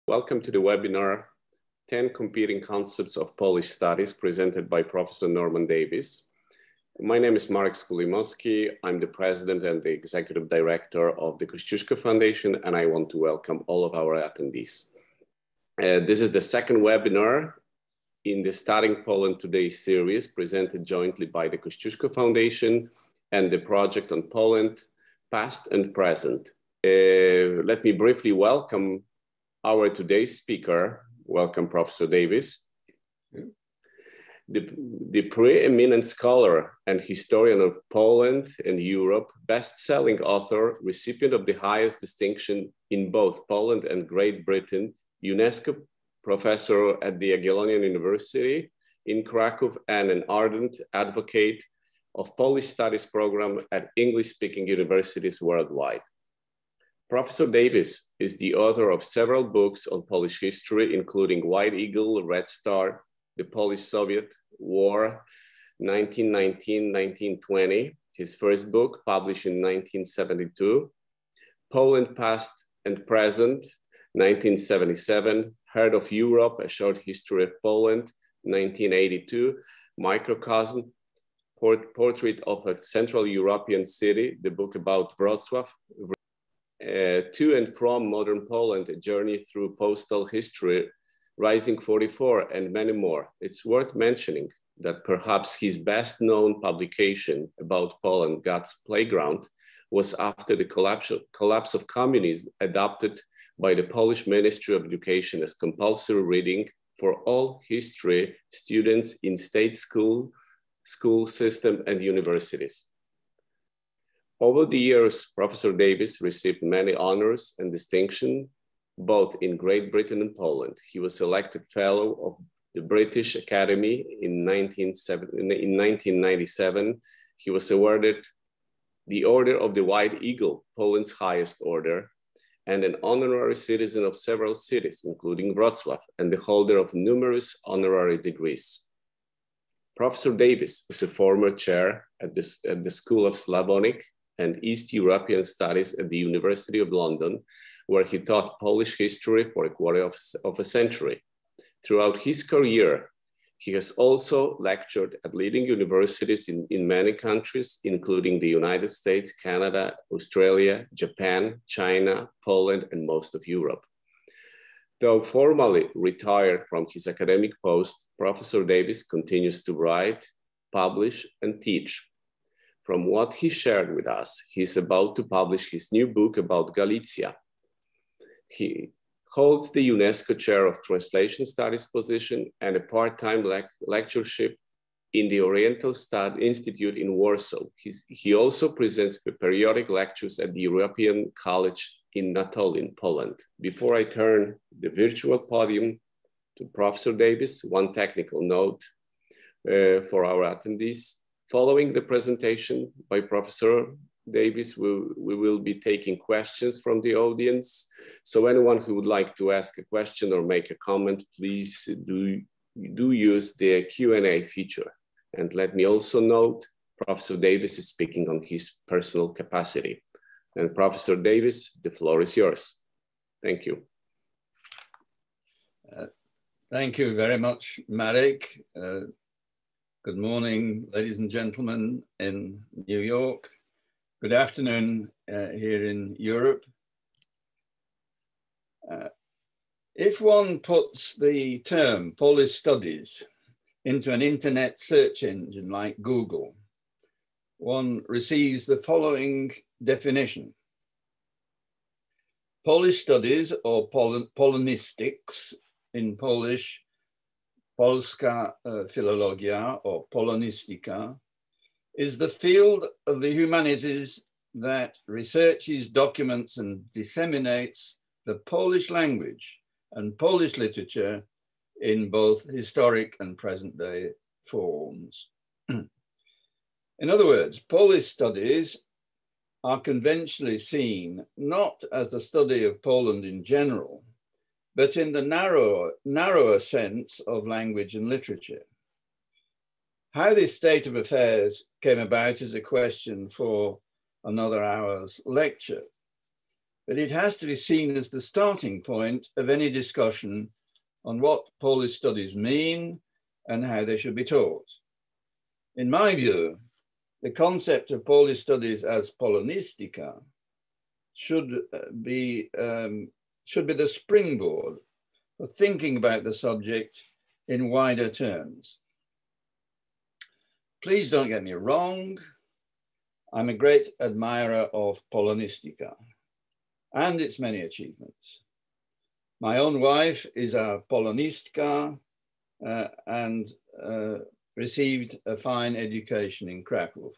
Welcome to the webinar, 10 Competing Concepts of Polish Studies, presented by Professor Norman Davies. My name is Marek Skulimowski. I'm the President and the Executive Director of the Kosciuszko Foundation, and I want to welcome all of our attendees. This is the second webinar in the Studying Poland Today series, presented jointly by the Kosciuszko Foundation and the Project on Poland, Past and Present. Let me briefly welcome our today's speaker. Welcome, Professor Davies. The preeminent scholar and historian of Poland and Europe, best-selling author, recipient of the highest distinction in both Poland and Great Britain, UNESCO professor at the Jagiellonian University in Krakow, and an ardent advocate of Polish studies program at English-speaking universities worldwide. Professor Davies is the author of several books on Polish history, including White Eagle, Red Star, the Polish-Soviet War, 1919-1920, his first book published in 1972, Poland Past and Present, 1977, Heart of Europe, A Short History of Poland, 1982, Microcosm, Portrait of a Central European City, the book about Wrocław, To and From Modern Poland, A Journey Through Postal History, Rising 44, and many more. It's worth mentioning that perhaps his best known publication about Poland, God's Playground, was after the collapse of communism, adopted by the Polish Ministry of Education as compulsory reading for all history students in state school system and universities. Over the years, Professor Davies received many honors and distinction, both in Great Britain and Poland. He was elected Fellow of the British Academy in 1997. He was awarded the Order of the White Eagle, Poland's highest order, and an honorary citizen of several cities, including Wrocław, and the holder of numerous honorary degrees. Professor Davies is a former chair at the School of Slavonic and East European Studies at the University of London, where he taught Polish history for a quarter of a century. Throughout his career, he has also lectured at leading universities in many countries, including the United States, Canada, Australia, Japan, China, Poland, and most of Europe. Though formally retired from his academic post, Professor Davies continues to write, publish, and teach. From what he shared with us, he's about to publish his new book about Galicia. He holds the UNESCO Chair of Translation Studies position and a part-time lectureship in the Oriental Studies Institute in Warsaw. He also presents periodic lectures at the European College in Natolin, Poland. Before I turn the virtual podium to Professor Davies, one technical note for our attendees. Following the presentation by Professor Davies, we will be taking questions from the audience. So anyone who would like to ask a question or make a comment, please do use the Q&A feature. And let me also note, Professor Davies is speaking on his personal capacity. And Professor Davies, the floor is yours. Thank you. Thank you very much, Marek. Good morning, ladies and gentlemen in New York. Good afternoon here in Europe. If one puts the term Polish studies into an internet search engine like Google, one receives the following definition. Polish studies, or Polonistyks in Polish, Polska Filologia or Polonistyka, is the field of the humanities that researches, documents, and disseminates the Polish language and Polish literature in both historic and present-day forms. In other words, Polish studies are conventionally seen not as the study of Poland in general, but in the narrower sense of language and literature. How this state of affairs came about is a question for another hour's lecture. but it has to be seen as the starting point of any discussion on what Polish studies mean and how they should be taught. In my view, the concept of Polish studies as Polonistyka should be the springboard for thinking about the subject in wider terms. Please don't get me wrong. I'm a great admirer of Polonistyka and its many achievements. My own wife is a Polonistka and received a fine education in Krakow.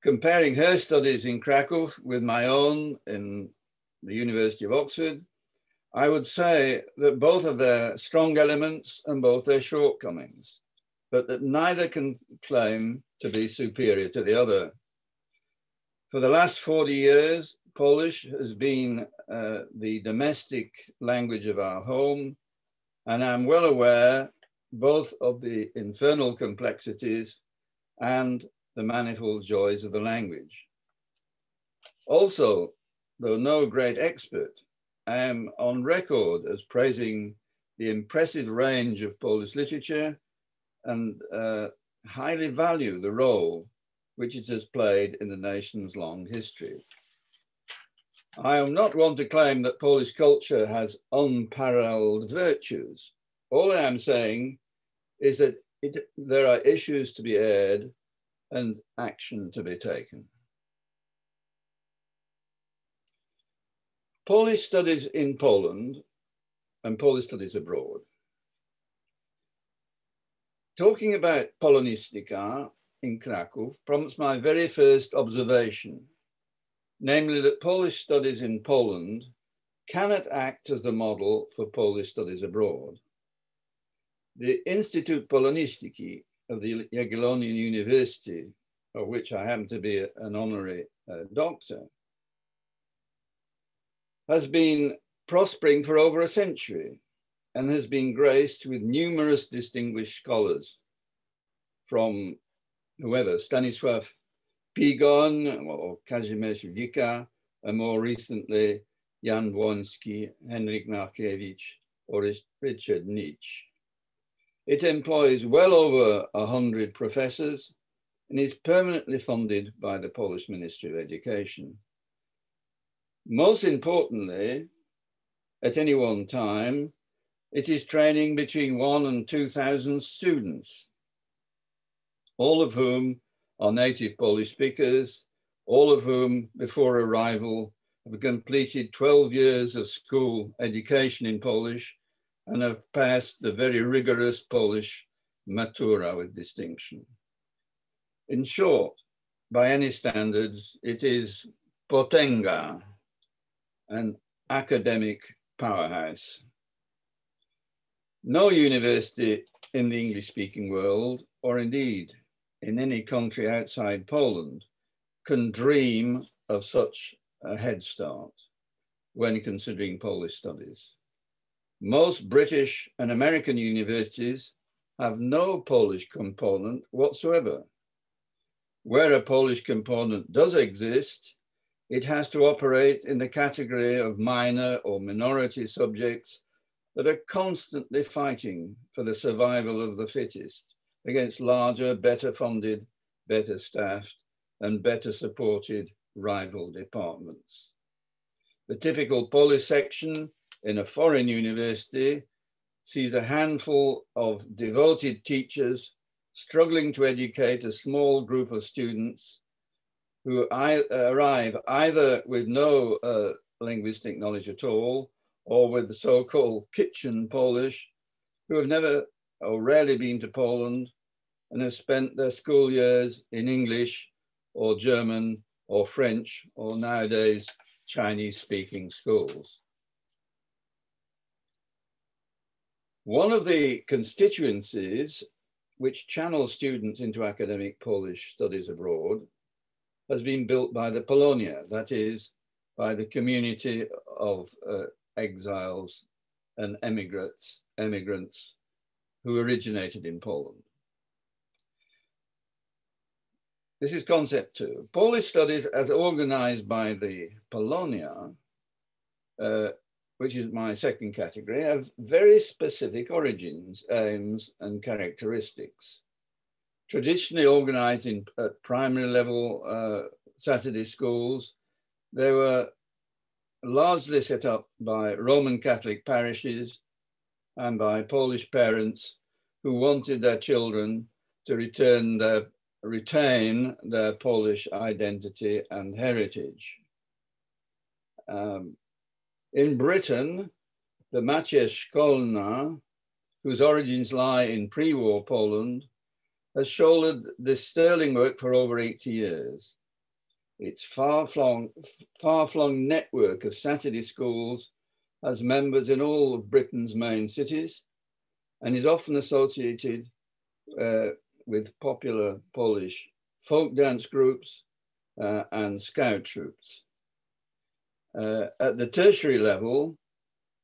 Comparing her studies in Krakow with my own in the University of Oxford, I would say that both have their strong elements and both their shortcomings, but that neither can claim to be superior to the other. For the last 40 years, Polish has been the domestic language of our home, and I'm well aware both of the infernal complexities and the manifold joys of the language. Also, though no great expert, I am on record as praising the impressive range of Polish literature and highly value the role which it has played in the nation's long history. I am not one to claim that Polish culture has unparalleled virtues. All I am saying is that there are issues to be aired and action to be taken. Polish studies in Poland and Polish studies abroad. Talking about Polonistyka in Krakow prompts my very first observation, namely that Polish studies in Poland cannot act as the model for Polish studies abroad. The Institute Polonistyki of the Jagiellonian University, of which I happen to be an honorary doctor, has been prospering for over a century and has been graced with numerous distinguished scholars from whoever, Stanisław Pigon or Kazimierz Wika, and more recently, Jan Błoński, Henryk Markiewicz, or Richard Nietzsche. It employs well over 100 professors and is permanently funded by the Polish Ministry of Education. Most importantly, at any one time, it is training between 1,000 and 2,000 students, all of whom are native Polish speakers, all of whom before arrival have completed 12 years of school education in Polish and have passed the very rigorous Polish matura with distinction. In short, by any standards, it is potęga, an academic powerhouse. No university in the English-speaking world, or indeed in any country outside Poland, can dream of such a head start when considering Polish studies. Most British and American universities have no Polish component whatsoever. Where a Polish component does exist, it has to operate in the category of minor or minority subjects that are constantly fighting for the survival of the fittest against larger, better funded, better staffed, and better supported rival departments. The typical Polish section in a foreign university sees a handful of devoted teachers struggling to educate a small group of students who arrive either with no linguistic knowledge at all, or with the so-called kitchen Polish, who have never or rarely been to Poland and have spent their school years in English or German or French, or nowadays Chinese-speaking schools. One of the constituencies which channel students into academic Polish studies abroad has been built by the Polonia, that is, by the community of exiles and immigrants who originated in Poland. This is concept 2. Polish studies as organized by the Polonia, which is my second category, have very specific origins, aims, and characteristics. Traditionally organized at primary level Saturday schools, they were largely set up by Roman Catholic parishes and by Polish parents who wanted their children to retain their Polish identity and heritage. In Britain, the Macie Szkolna, whose origins lie in pre-war Poland, has shouldered this sterling work for over 80 years. Its far-flung network of Saturday schools has members in all of Britain's main cities and is often associated with popular Polish folk dance groups and scout troops. At the tertiary level,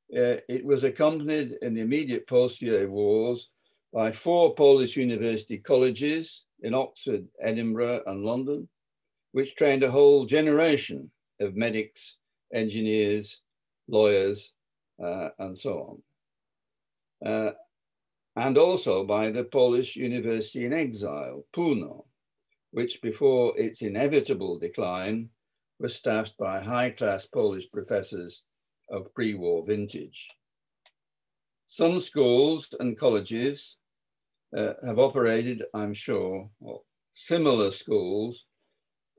it was accompanied in the immediate post-war wars by 4 Polish university colleges in Oxford, Edinburgh, and London, which trained a whole generation of medics, engineers, lawyers, and so on. And also by the Polish University in Exile, Puno, which before its inevitable decline was staffed by high-class Polish professors of pre-war vintage. Some schools and colleges have operated, I'm sure, or similar schools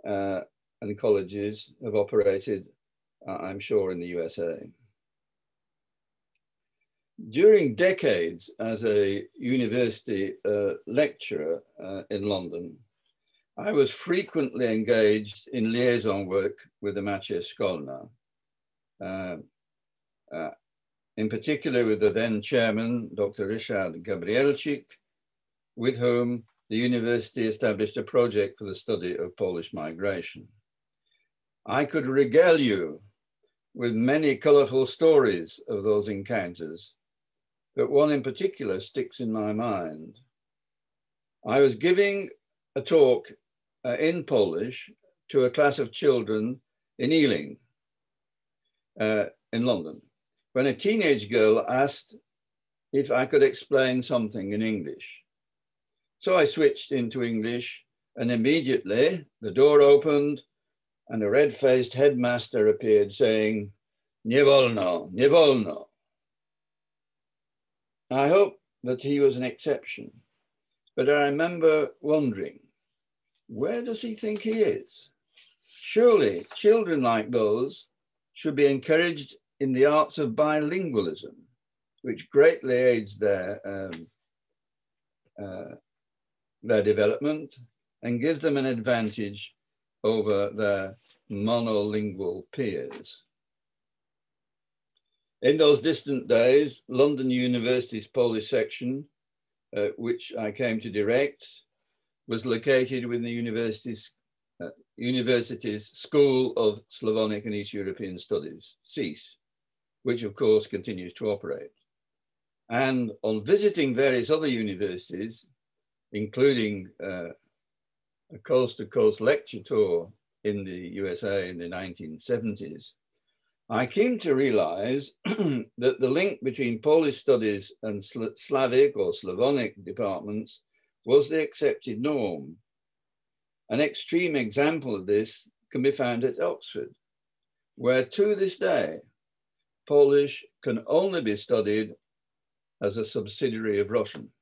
and colleges have operated, I'm sure, in the USA. During decades as a university lecturer in London, I was frequently engaged in liaison work with the Macie Szkolna, in particular with the then chairman, Dr. Ryszard Gabrielczyk, with whom the university established a project for the study of Polish migration. I could regale you with many colorful stories of those encounters, but one in particular sticks in my mind. I was giving a talk in Polish to a class of children in Ealing, in London, when a teenage girl asked if I could explain something in English. So I switched into English, and immediately the door opened and a red-faced headmaster appeared saying, "Nie wolno, nie wolno." I hope that he was an exception, but I remember wondering, where does he think he is? Surely children like those should be encouraged in the arts of bilingualism, which greatly aids their development and gives them an advantage over their monolingual peers. In those distant days, London University's Polish section, which I came to direct, was located within the university's School of Slavonic and East European Studies, SEAS, which of course continues to operate. And on visiting various other universities, including a coast-to-coast lecture tour in the USA in the 1970s, I came to realize that the link between Polish studies and Slavic or Slavonic departments was the accepted norm. An extreme example of this can be found at Oxford, where to this day, Polish can only be studied as a subsidiary of Russian.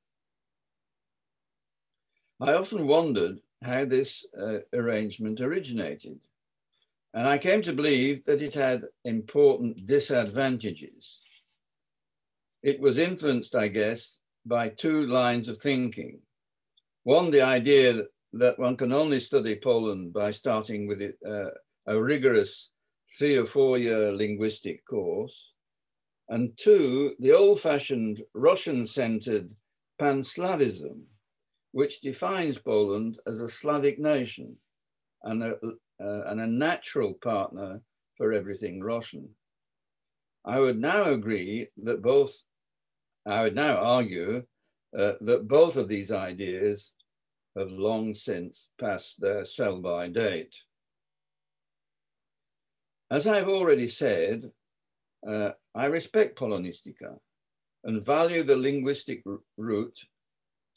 I often wondered how this arrangement originated, and I came to believe that it had important disadvantages. It was influenced, I guess, by 2 lines of thinking. One, the idea that one can only study Poland by starting with a rigorous 3 or 4 year linguistic course. And 2, the old-fashioned Russian-centered pan-Slavism, which defines Poland as a Slavic nation and a natural partner for everything Russian. I would now argue that both of these ideas have long since passed their sell-by date. As I've already said, I respect Polonistyka and value the linguistic route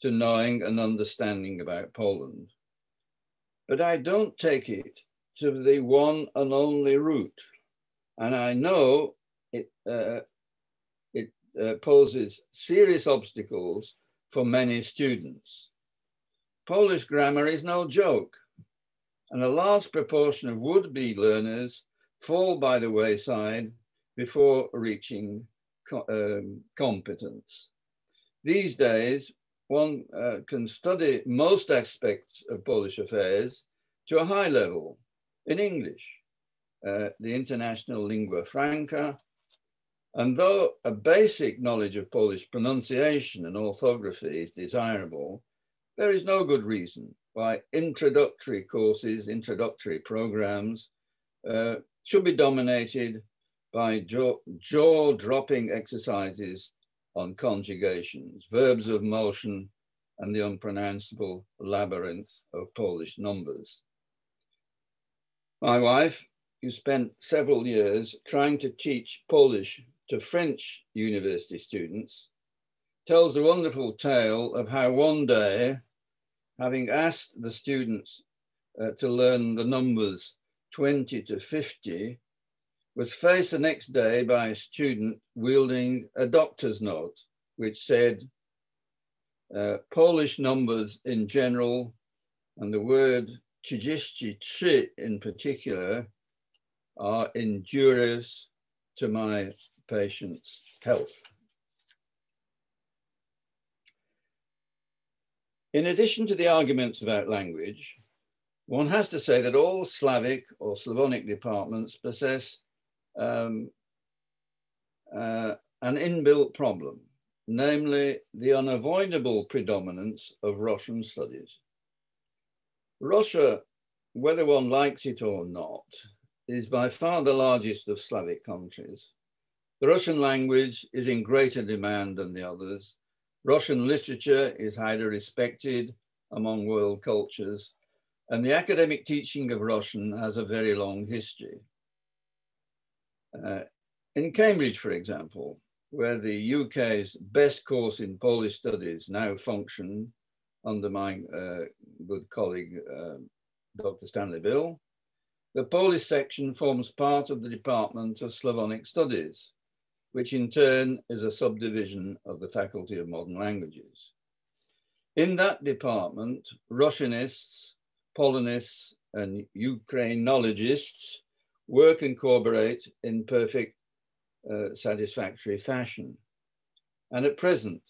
to knowing and understanding about Poland. But I don't take it to the one and only route. And I know it poses serious obstacles for many students. Polish grammar is no joke, and a large proportion of would-be learners fall by the wayside before reaching competence. These days, one can study most aspects of Polish affairs to a high level in English, the international lingua franca. And though a basic knowledge of Polish pronunciation and orthography is desirable, there is no good reason why introductory courses, introductory programs should be dominated by jaw-dropping exercises on conjugations, verbs of motion, and the unpronounceable labyrinth of Polish numbers. My wife, who spent several years trying to teach Polish to French university students, tells a wonderful tale of how one day, having asked the students to learn the numbers 20 to 50, was faced the next day by a student wielding a doctor's note, which said, Polish numbers in general, and the word 33 in particular, are injurious to my patient's health. In addition to the arguments about language, one has to say that all Slavic or Slavonic departments possess an inbuilt problem, namely the unavoidable predominance of Russian studies. Russia, whether one likes it or not, is by far the largest of Slavic countries. The Russian language is in greater demand than the others. Russian literature is highly respected among world cultures, and the academic teaching of Russian has a very long history. In Cambridge, for example, where the UK's best course in Polish studies now function under my good colleague, Dr. Stanley Bill, the Polish section forms part of the Department of Slavonic Studies, which in turn is a subdivision of the Faculty of Modern Languages. In that department, Russianists, Polonists, and Ukrainologists work and cooperate in perfect satisfactory fashion. And at present,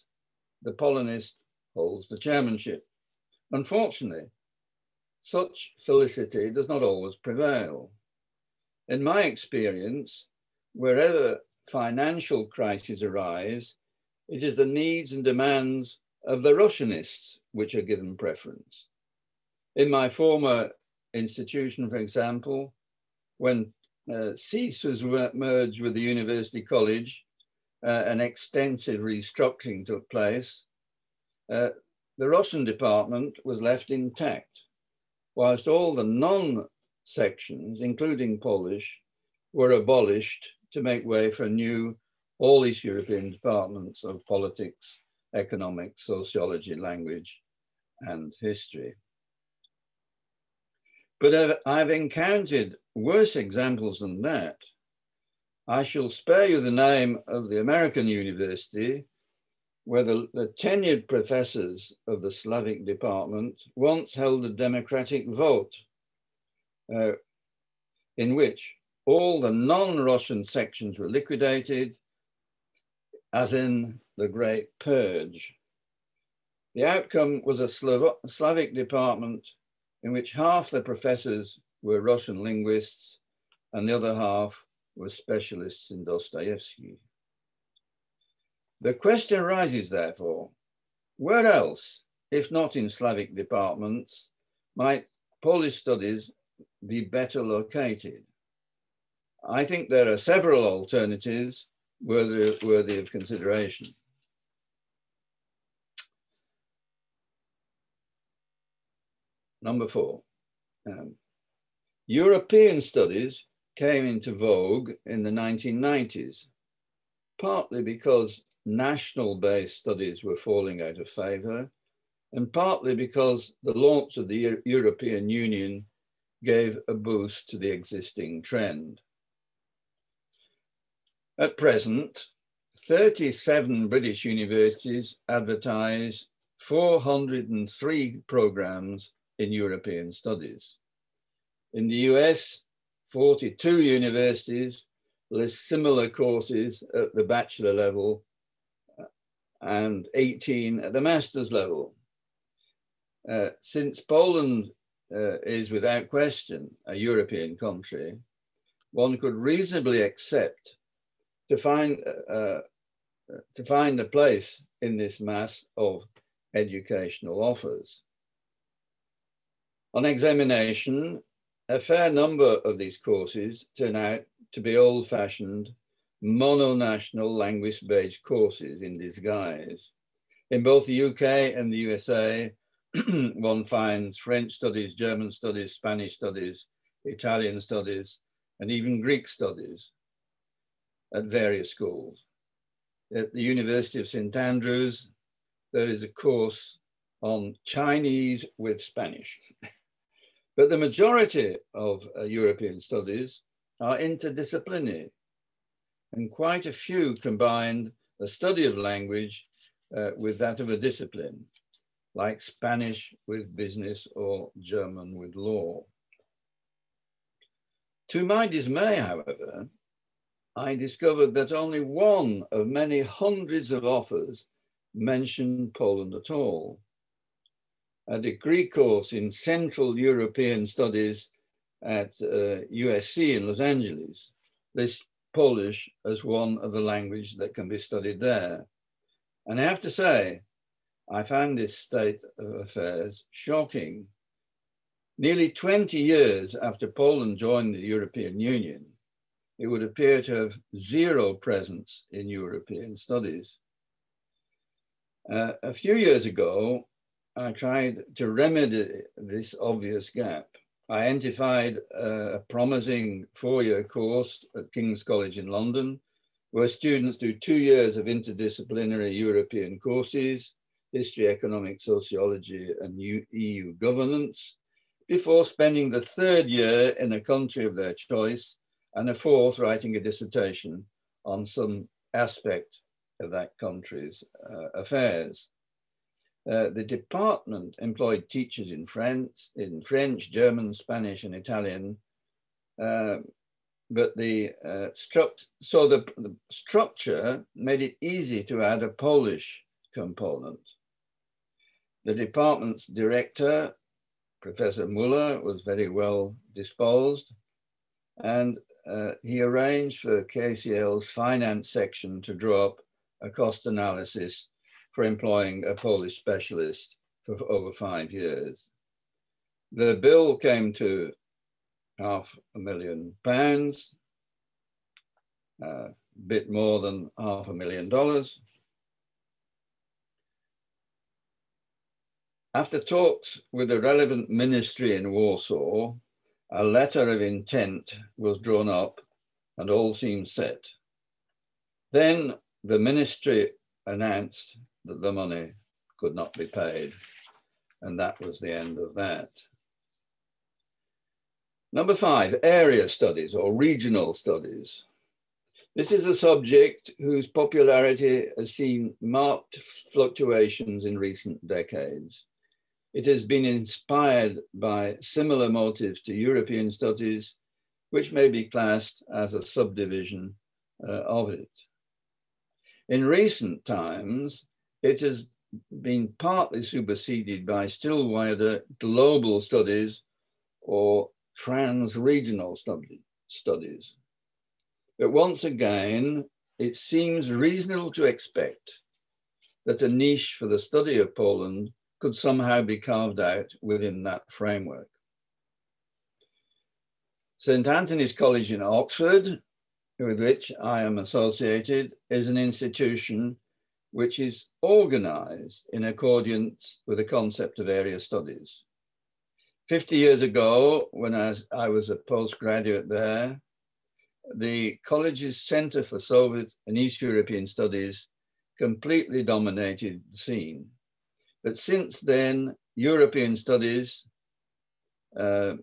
the Polonist holds the chairmanship. Unfortunately, such felicity does not always prevail. In my experience, wherever financial crises arise, it is the needs and demands of the Russianists which are given preference. In my former institution, for example, when CEAS was merged with the University College, an extensive restructuring took place. The Russian department was left intact, whilst all the non-sections, including Polish, were abolished to make way for new all East European departments of politics, economics, sociology, language, and history. But I've encountered worse examples than that. I shall spare you the name of the American university, where the tenured professors of the Slavic department once held a democratic vote in which all the non-Russian sections were liquidated, as in the Great Purge. The outcome was a Slavic department in which half the professors were Russian linguists and the other half were specialists in Dostoevsky. The question arises, therefore, where else, if not in Slavic departments, might Polish studies be better located? I think there are several alternatives worthy of consideration. Number 4. European studies came into vogue in the 1990s, partly because national-based studies were falling out of favor, and partly because the launch of the European Union gave a boost to the existing trend. At present, 37 British universities advertise 403 programs in European studies. In the US, 42 universities list similar courses at the bachelor level and 18 at the master's level. Since Poland is without question a European country, one could reasonably accept to find a place in this mass of educational offers. On examination, a fair number of these courses turn out to be old-fashioned mononational language-based courses in disguise. In both the UK and the USA, one finds French studies, German studies, Spanish studies, Italian studies, and even Greek studies at various schools. At the University of St. Andrews, there is a course on Chinese with Spanish. But the majority of European studies are interdisciplinary, and quite a few combine the study of language with that of a discipline, like Spanish with business or German with law. To my dismay, however, I discovered that only one of many hundreds of offers mentioned Poland at all. A degree course in Central European Studies at USC in Los Angeles lists Polish as one of the languages that can be studied there. And I have to say, I found this state of affairs shocking. Nearly 20 years after Poland joined the European Union, it would appear to have zero presence in European studies. A few years ago, I tried to remedy this obvious gap. I identified a promising 4-year course at King's College in London, where students do 2 years of interdisciplinary European courses, history, economics, sociology, and EU governance, before spending the 3rd year in a country of their choice, and a 4th writing a dissertation on some aspect of that country's affairs. The department employed teachers in French, German, Spanish, and Italian, but the structure made it easy to add a Polish component. The department's director, Professor Muller, was very well disposed, and he arranged for KCL's finance section to draw up a cost analysis for employing a Polish specialist for over 5 years. The bill came to £500,000, a bit more than $500,000. After talks with the relevant ministry in Warsaw, a letter of intent was drawn up and all seemed set. Then the ministry announced that the money could not be paid, and that was the end of that. Number 5, area studies or regional studies. This is a subject whose popularity has seen marked fluctuations in recent decades. It has been inspired by similar motives to European studies, which may be classed as a subdivision of it. In recent times, it has been partly superseded by still wider global studies or trans-regional studies. But once again, it seems reasonable to expect that a niche for the study of Poland could somehow be carved out within that framework. St. Anthony's College in Oxford, with which I am associated, is an institution which is organized in accordance with the concept of area studies. 50 years ago, when I was a postgraduate there, the college's Center for Soviet and East European Studies completely dominated the scene. But since then, European studies, half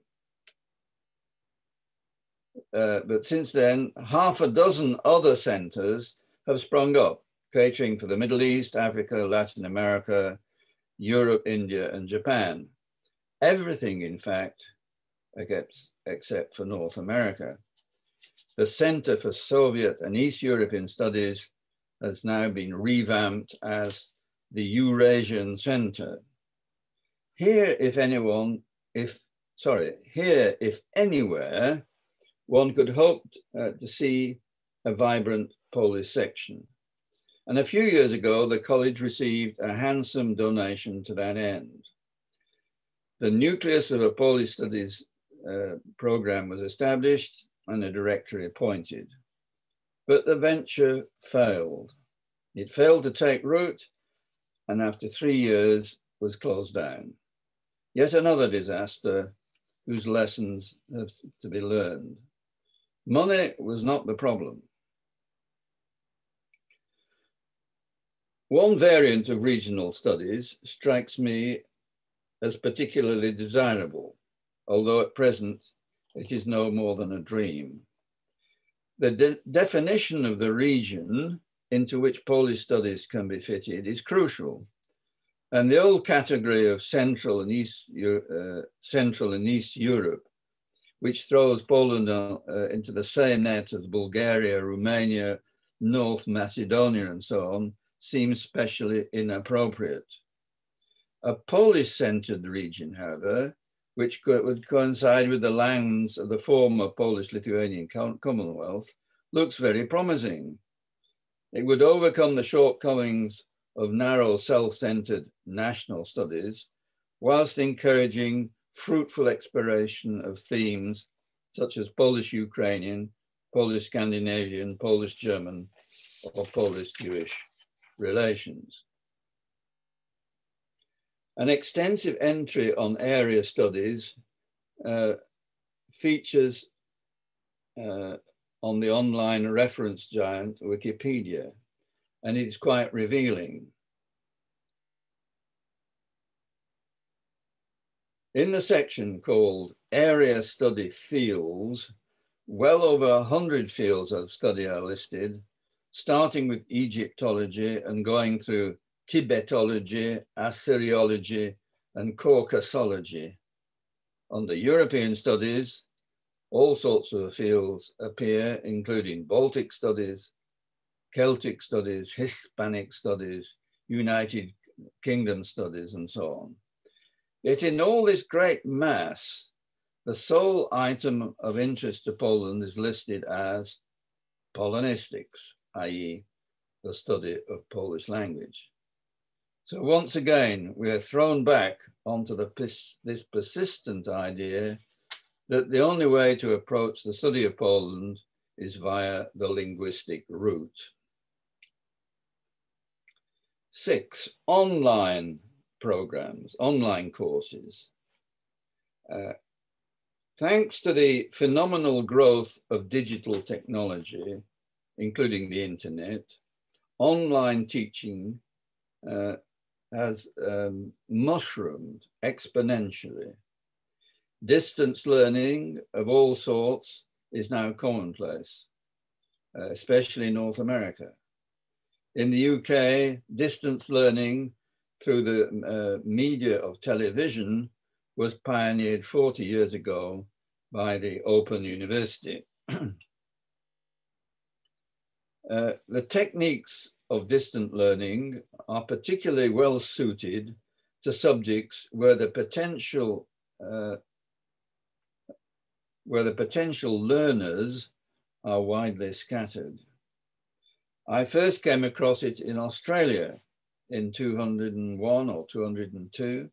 a dozen other centers have sprung up, catering for the Middle East, Africa, Latin America, Europe, India, and Japan. Everything, in fact, except for North America. The Center for Soviet and East European Studies has now been revamped as the Eurasian Center. Here, if anywhere, one could hope to see a vibrant Polish section. And a few years ago, the college received a handsome donation to that end. The nucleus of a Polish studies program was established and a director appointed. But the venture failed. It failed to take root, and after 3 years was closed down. Yet another disaster whose lessons have to be learned. Money was not the problem. One variant of regional studies strikes me as particularly desirable, although at present it is no more than a dream. The definition of the region into which Polish studies can be fitted is crucial. And the old category of Central and East Europe, which throws Poland into the same net as Bulgaria, Romania, North Macedonia, and so on, seems specially inappropriate. A Polish-centered region, however, which would coincide with the lands of the former Polish-Lithuanian Commonwealth, looks very promising. It would overcome the shortcomings of narrow, self-centered national studies, whilst encouraging fruitful exploration of themes such as Polish-Ukrainian, Polish-Scandinavian, Polish-German, or Polish-Jewish relations. An extensive entry on area studies features on the online reference giant Wikipedia, and it's quite revealing. In the section called Area Study Fields, well over 100 fields of study are listed, starting with Egyptology and going through Tibetology, Assyriology, and Caucasology. Under European studies, all sorts of fields appear, including Baltic studies, Celtic studies, Hispanic studies, United Kingdom studies, and so on. Yet in all this great mass, the sole item of interest to Poland is listed as Polonistyks, i.e. the study of Polish language. So once again, we are thrown back onto this persistent idea that the only way to approach the study of Poland is via the linguistic route. 6, online programs, online courses. Thanks to the phenomenal growth of digital technology, including the internet, online teaching has mushroomed exponentially. Distance learning of all sorts is now commonplace, especially in North America. In the UK, distance learning through the media of television was pioneered 40 years ago by the Open University. The techniques of distant learning are particularly well suited to subjects where the potential learners are widely scattered. I first came across it in Australia in 201 or 202.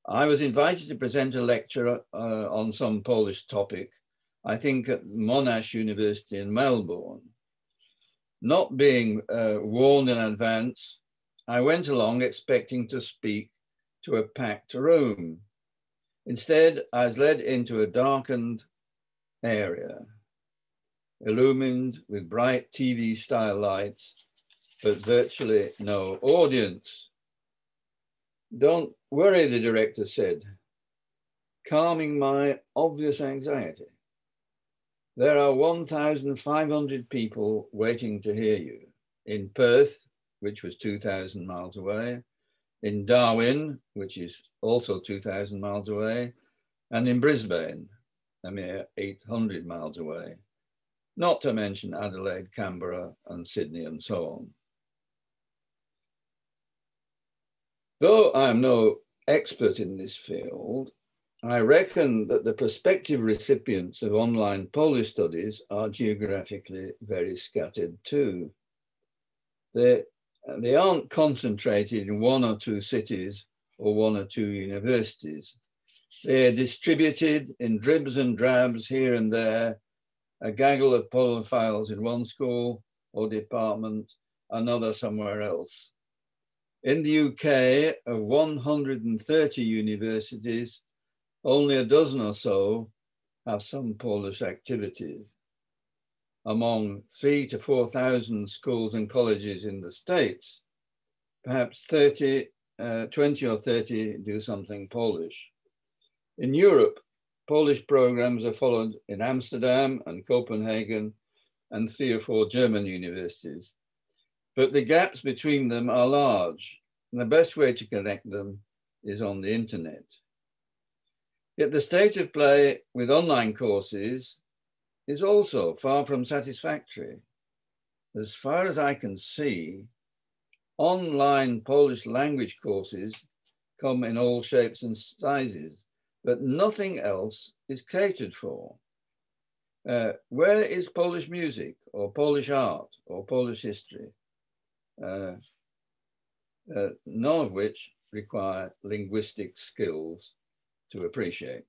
I was invited to present a lecture on some Polish topic, I think at Monash University in Melbourne. Not being warned in advance, I went along expecting to speak to a packed room. Instead, I was led into a darkened area, illumined with bright TV-style lights, but virtually no audience. Don't worry, the director said, calming my obvious anxiety. There are 1,500 people waiting to hear you in Perth, which was 2,000 miles away, in Darwin, which is also 2,000 miles away, and in Brisbane, a mere 800 miles away, not to mention Adelaide, Canberra, and Sydney, and so on. Though I am no expert in this field, I reckon that the prospective recipients of online Polish studies are geographically very scattered too. They aren't concentrated in one or two cities or one or two universities. They're distributed in dribs and drabs here and there, a gaggle of Polophiles in one school or department, another somewhere else. In the UK, of 130 universities, only a dozen or so have some Polish activities. Among 3,000 to 4,000 schools and colleges in the States, perhaps 20 or 30 do something Polish. In Europe, Polish programs are followed in Amsterdam and Copenhagen and 3 or 4 German universities. But the gaps between them are large, and the best way to connect them is on the internet. Yet the state of play with online courses is also far from satisfactory. As far as I can see, online Polish language courses come in all shapes and sizes, but nothing else is catered for. Where is Polish music or Polish art or Polish history? None of which require linguistic skills to appreciate.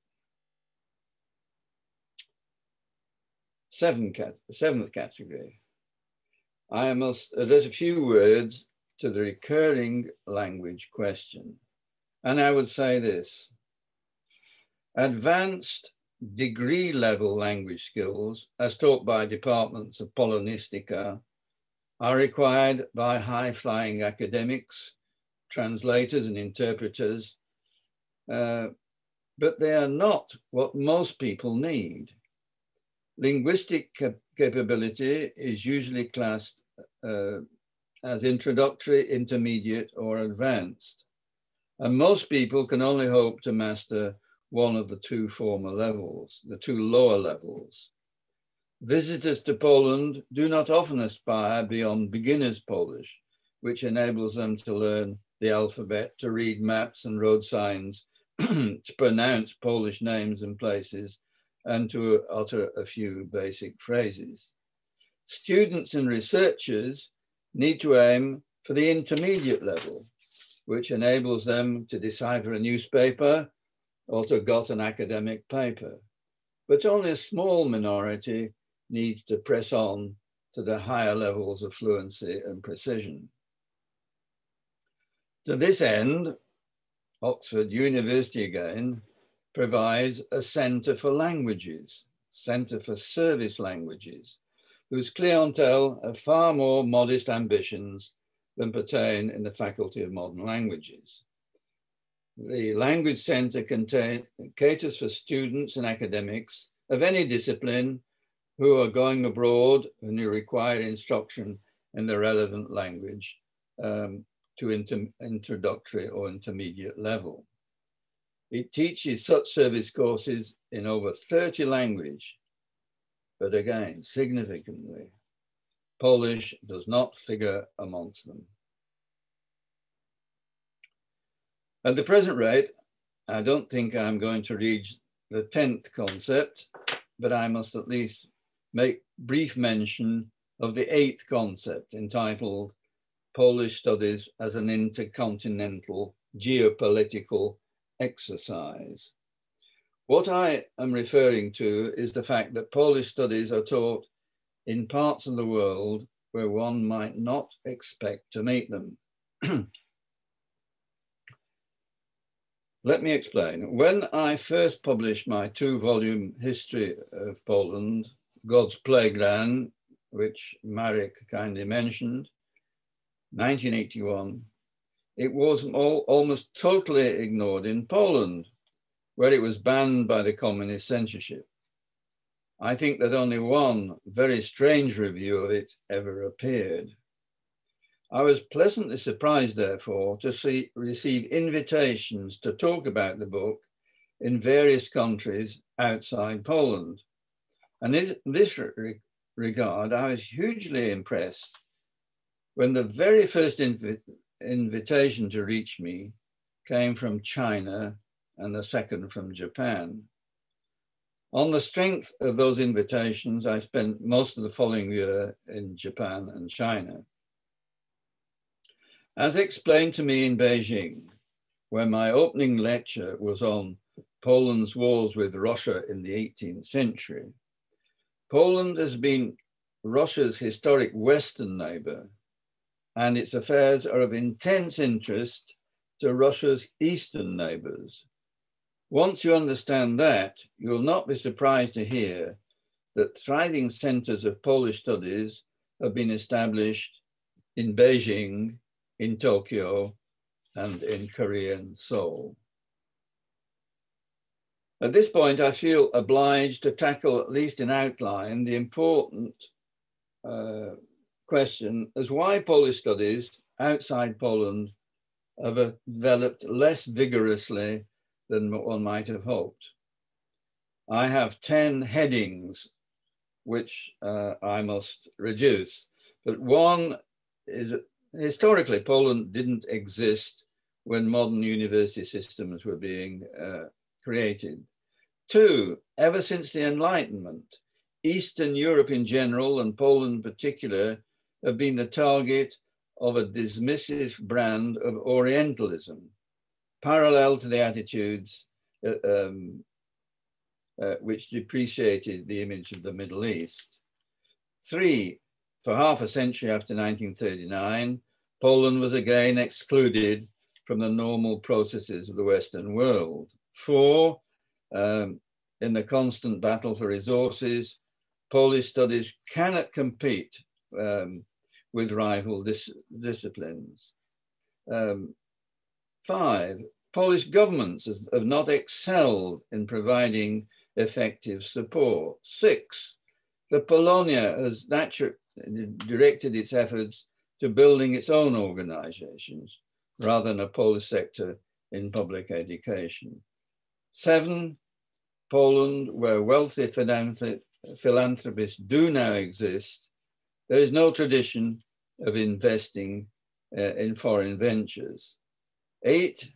Seventh category. I must address a few words to the recurring language question. And I would say this: advanced degree level language skills, as taught by departments of Polonistyka, are required by high-flying academics, translators and interpreters, but they are not what most people need. Linguistic capability is usually classed as introductory, intermediate, or advanced. And most people can only hope to master one of the 2 former levels, the 2 lower levels. Visitors to Poland do not often aspire beyond beginner's Polish, which enables them to learn the alphabet, to read maps and road signs, to pronounce Polish names and places, and to utter a few basic phrases. Students and researchers need to aim for the intermediate level, which enables them to decipher a newspaper or to got an academic paper. But only a small minority needs to press on to the higher levels of fluency and precision. To this end, Oxford University again provides a Centre for Languages, Centre for Service Languages, whose clientele have far more modest ambitions than pertain in the Faculty of Modern Languages. The Language Centre caters for students and academics of any discipline who are going abroad and who require instruction in the relevant language to introductory or intermediate level. It teaches such service courses in over 30 languages, but again, significantly, Polish does not figure amongst them. At the present rate, I don't think I'm going to reach the 10th concept, but I must at least make brief mention of the 8th concept, entitled Polish Studies as an Intercontinental Geopolitical Exercise. What I am referring to is the fact that Polish studies are taught in parts of the world where one might not expect to meet them. Let me explain. When I first published my 2-volume history of Poland, God's Playground, which Marek kindly mentioned, 1981, it was almost totally ignored in Poland, where it was banned by the communist censorship. I think that only one very strange review of it ever appeared. I was pleasantly surprised, therefore, to receive invitations to talk about the book in various countries outside Poland. And in this regard, I was hugely impressed when the very first invitation to reach me came from China and the second from Japan. On the strength of those invitations, I spent most of the following year in Japan and China. As explained to me in Beijing, where my opening lecture was on Poland's wars with Russia in the 18th century, Poland has been Russia's historic Western neighbor, and its affairs are of intense interest to Russia's Eastern neighbors. Once you understand that, you will not be surprised to hear that thriving centers of Polish studies have been established in Beijing, in Tokyo, and in Korean Seoul. At this point, I feel obliged to tackle, at least in outline, the important question as why Polish studies outside Poland have developed less vigorously than one might have hoped. I have 10 headings, which I must reduce, but one is historically, Poland didn't exist when modern university systems were being created. 2, ever since the Enlightenment, Eastern Europe in general and Poland in particular have been the target of a dismissive brand of Orientalism, parallel to the attitudes which depreciated the image of the Middle East. 3, for half a century after 1939, Poland was again excluded from the normal processes of the Western world. 4, in the constant battle for resources, Polish studies cannot compete with rival disciplines. 5, Polish governments have not excelled in providing effective support. 6, the Polonia has directed its efforts to building its own organizations rather than a Polish sector in public education. 7, Poland, where wealthy philanthropists do now exist, there is no tradition of investing in foreign ventures. 8,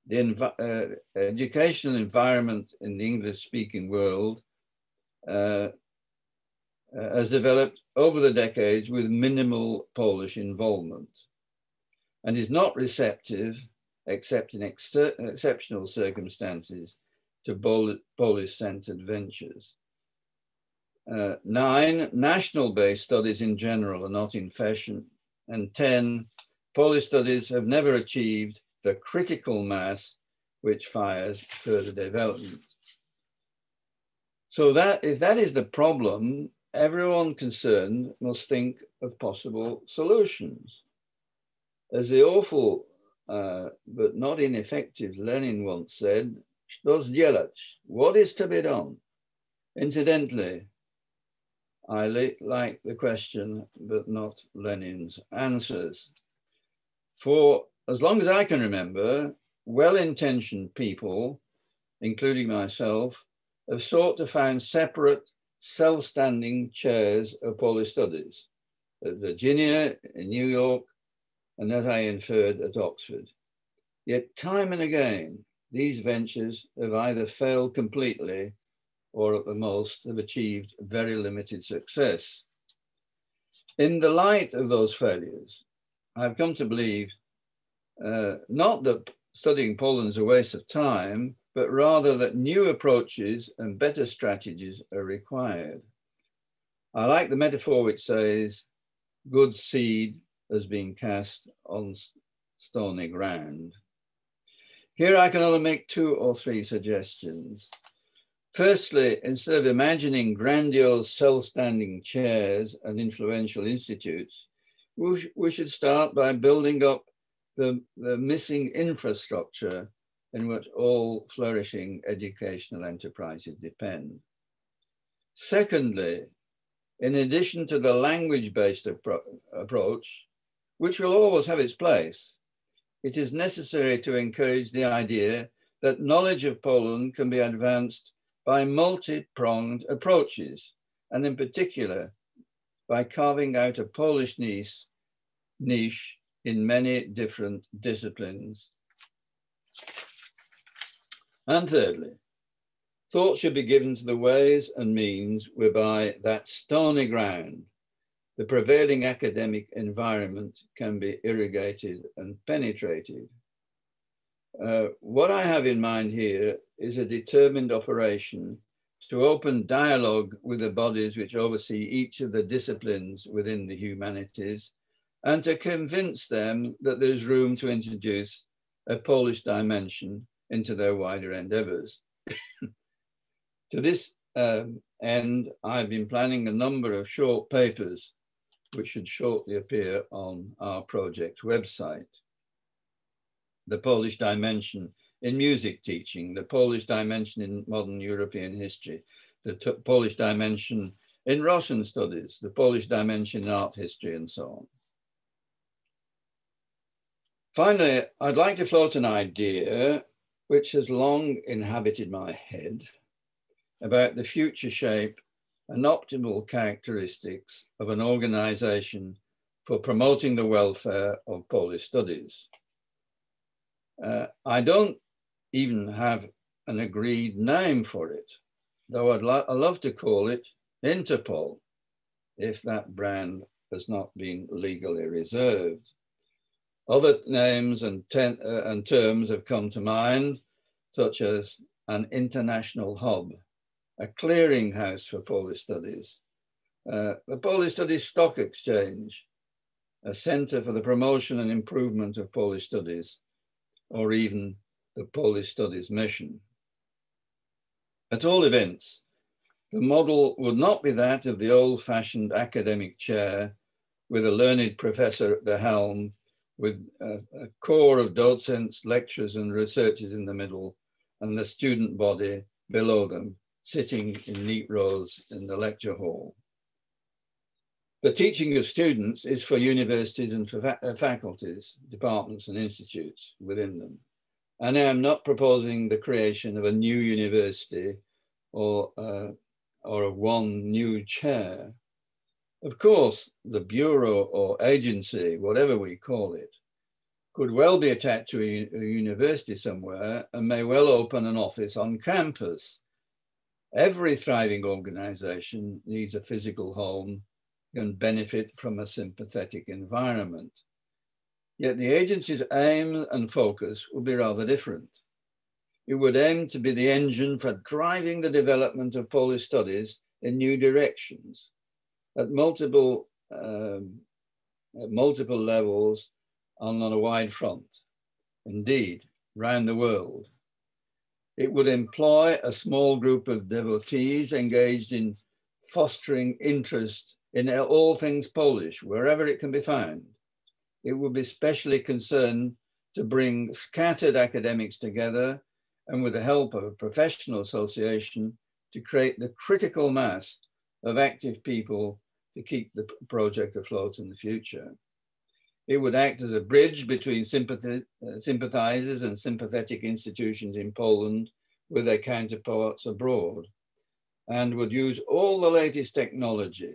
the educational environment in the English-speaking world has developed over the decades with minimal Polish involvement and is not receptive, except in exceptional circumstances, to Polish-centered ventures. 9, national-based studies in general are not in fashion. And 10, Polish studies have never achieved the critical mass which fires further development. So that, if that is the problem, everyone concerned must think of possible solutions. As the awful but not ineffective Lenin once said, "Что сделать?" What is to be done? Incidentally, I like the question, but not Lenin's answers. For as long as I can remember, well-intentioned people, including myself, have sought to find separate, self-standing chairs of Polish studies at Virginia, in New York, and as I inferred at Oxford. Yet time and again, these ventures have either failed completely or at the most have achieved very limited success. In the light of those failures, I've come to believe not that studying Poland is a waste of time, but rather that new approaches and better strategies are required. I like the metaphor which says, good seed has been cast on stony ground. Here I can only make 2 or 3 suggestions. Firstly, instead of imagining grandiose self-standing chairs and influential institutes, we should start by building up the missing infrastructure in which all flourishing educational enterprises depend. Secondly, in addition to the language-based approach, which will always have its place, it is necessary to encourage the idea that knowledge of Poland can be advanced by multi-pronged approaches, and in particular, by carving out a Polish niche in many different disciplines. And thirdly, thought should be given to the ways and means whereby that stony ground, the prevailing academic environment, can be irrigated and penetrated. What I have in mind here is a determined operation to open dialogue with the bodies which oversee each of the disciplines within the humanities, and to convince them that there's room to introduce a Polish dimension into their wider endeavors. To this end, I've been planning a number of short papers which should shortly appear on our project website. The Polish dimension in music teaching, the Polish dimension in modern European history, the Polish dimension in Russian studies, the Polish dimension in art history, and so on. Finally, I'd like to float an idea which has long inhabited my head about the future shape and optimal characteristics of an organization for promoting the welfare of Polish studies. I don't even have an agreed name for it, though I'd love to call it Interpol, if that brand has not been legally reserved. Other names and terms have come to mind, such as an international hub, a clearinghouse for Polish studies, the Polish Studies Stock Exchange, a center for the promotion and improvement of Polish studies, or even the Polish Studies Mission. At all events, the model would not be that of the old-fashioned academic chair with a learned professor at the helm, with a core of docents, lecturers, and researchers in the middle, and the student body below them, sitting in neat rows in the lecture hall. The teaching of students is for universities and for faculties, departments, and institutes within them. And I am not proposing the creation of a new university or of one new chair. Of course, the bureau or agency, whatever we call it, could well be attached to a university somewhere and may well open an office on campus. Every thriving organization needs a physical home and benefit from a sympathetic environment. Yet the agency's aim and focus would be rather different. It would aim to be the engine for driving the development of Polish studies in new directions at multiple levels on a wide front, indeed, round the world. It would employ a small group of devotees engaged in fostering interest in all things Polish, wherever it can be found. It would be specially concerned to bring scattered academics together and with the help of a professional association to create the critical mass of active people to keep the project afloat in the future. It would act as a bridge between sympathizers and sympathetic institutions in Poland with their counterparts abroad, and would use all the latest technology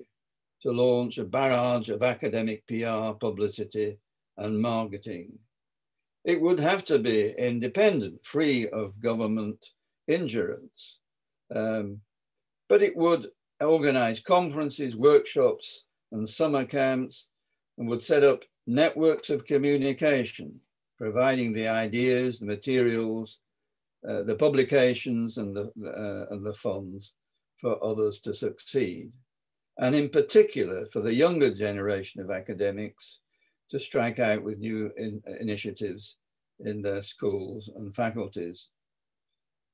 to launch a barrage of academic PR, publicity, and marketing. It would have to be independent, free of government ingerence, but it would organize conferences, workshops, and summer camps, and would set up networks of communication, providing the ideas, the materials, the publications, and the funds for others to succeed. And in particular, for the younger generation of academics to strike out with new initiatives in their schools and faculties.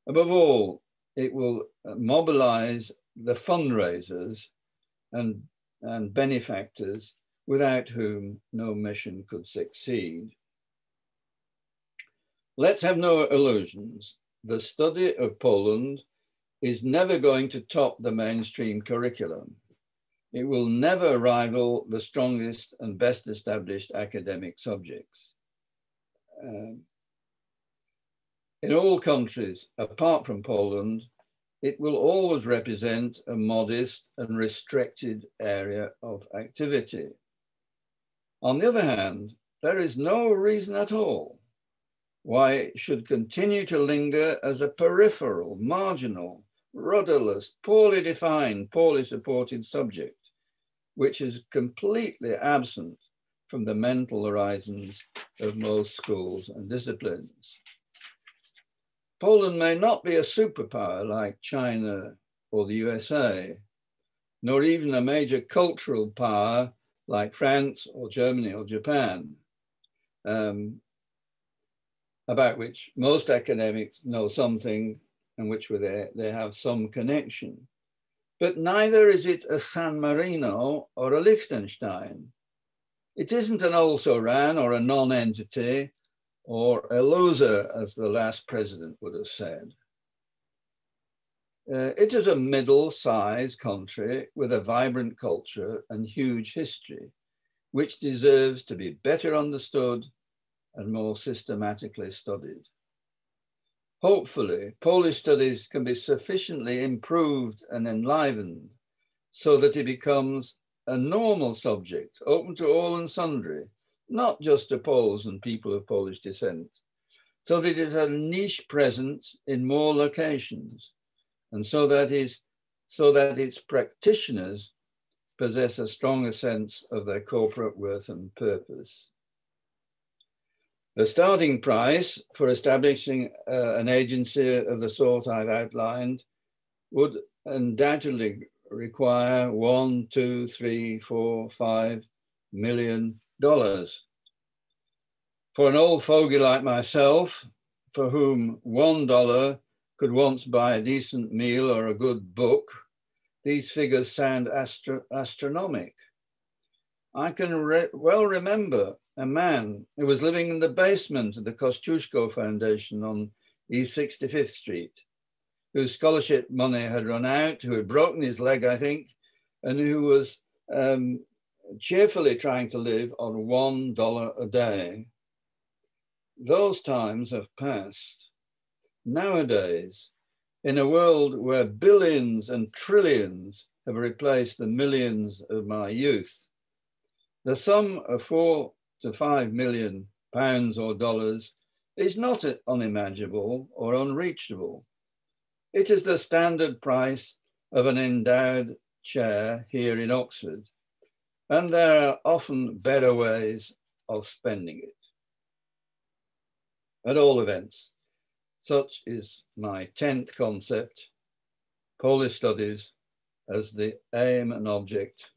Above all, it will mobilize the fundraisers and benefactors without whom no mission could succeed. Let's have no illusions. The study of Poland is never going to top the mainstream curriculum. It will never rival the strongest and best established academic subjects. In all countries, apart from Poland, it will always represent a modest and restricted area of activity. On the other hand, there is no reason at all why it should continue to linger as a peripheral, marginal, rudderless, poorly defined, poorly supported subject, which is completely absent from the mental horizons of most schools and disciplines. Poland may not be a superpower like China or the USA, nor even a major cultural power like France or Germany or Japan, about which most academics know something and which they have some connection. But neither is it a San Marino or a Liechtenstein. It isn't an also-ran or a non-entity or a loser, as the last president would have said. It is a middle-sized country with a vibrant culture and huge history, which deserves to be better understood and more systematically studied. Hopefully, Polish studies can be sufficiently improved and enlivened so that it becomes a normal subject, open to all and sundry, not just to Poles and people of Polish descent, so that it is a niche presence in more locations, and so that its practitioners possess a stronger sense of their corporate worth and purpose. The starting price for establishing an agency of the sort I've outlined would undoubtedly require $1, $2, $3, $4, $5 million. For an old fogey like myself, for whom $1 could once buy a decent meal or a good book, these figures sound astronomical. I can well remember a man who was living in the basement of the Kosciuszko Foundation on East 65th Street, whose scholarship money had run out, who had broken his leg, I think, and who was cheerfully trying to live on $1 a day. Those times have passed. Nowadays, in a world where billions and trillions have replaced the millions of my youth, the sum of £4 to £5 million or dollars is not unimaginable or unreachable. It is the standard price of an endowed chair here in Oxford, and there are often better ways of spending it. At all events, such is my 10th concept, Polish studies as the aim and object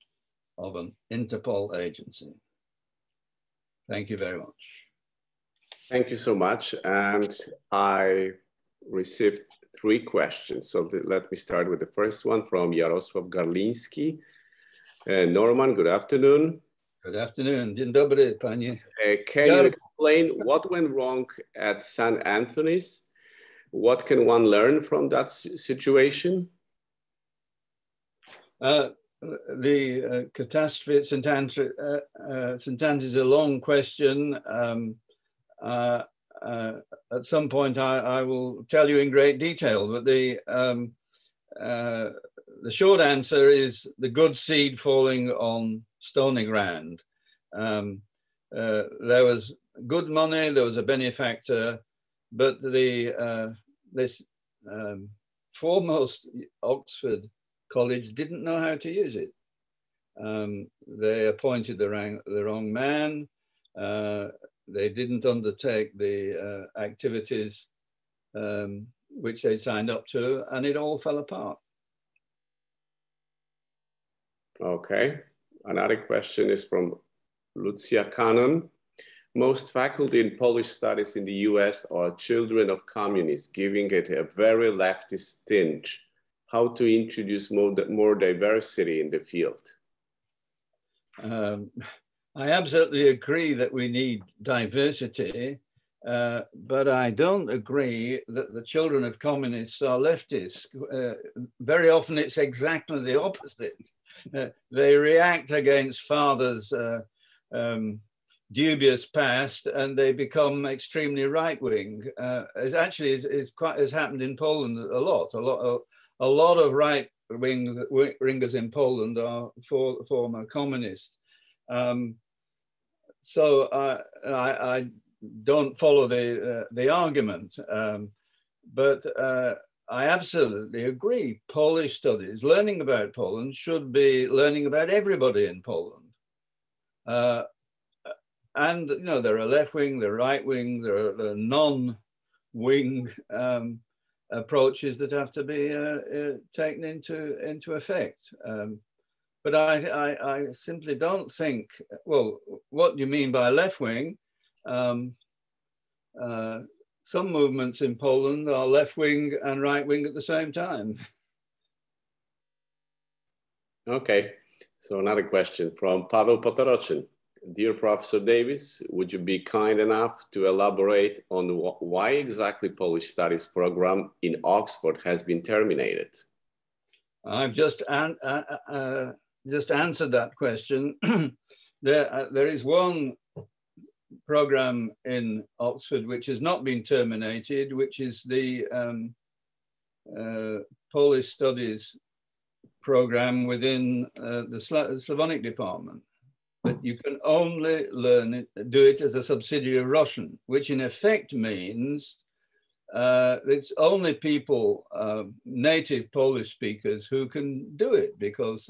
of an Interpol agency. Thank you very much. Thank you so much. And I received 3 questions. So let me start with the first one from Jarosław Garliński. Norman, good afternoon. Good afternoon. Dzień dobry, panie. Can you explain what went wrong at St. Anthony's? What can one learn from that situation? The catastrophe at St. Anthony's is a long question. At some point, I will tell you in great detail, but the short answer is the good seed falling on stony ground. There was good money, there was a benefactor, but this foremost Oxford College didn't know how to use it. They appointed the wrong man. They didn't undertake the activities which they signed up to, and it all fell apart. Okay. Another question is from Lucia Cannon. Most faculty in Polish studies in the US are children of communists, giving it a very leftist tinge. How to introduce more diversity in the field? I absolutely agree that we need diversity, but I don't agree that the children of communists are leftists. Very often it's exactly the opposite. They react against father's dubious past and they become extremely right-wing. It's happened in Poland a lot. A lot of right-wingers in Poland are former communists. So I don't follow the argument, but I absolutely agree. Polish studies, learning about Poland should be learning about everybody in Poland. And you know, there are left-wing, there are right-wing, there are non-wing approaches that have to be taken into effect. But I simply don't think, well, what do you mean by left-wing? Some movements in Poland are left-wing and right-wing at the same time. Okay, so another question from Pavel Potorocin. Dear Professor Davies, would you be kind enough to elaborate on why exactly Polish Studies program in Oxford has been terminated? I've just answered that question. There is one program in Oxford which has not been terminated, which is the Polish Studies program within the Slavonic department. But you can only do it as a subsidiary of Russian, which in effect means it's only people, native Polish speakers, who can do it, because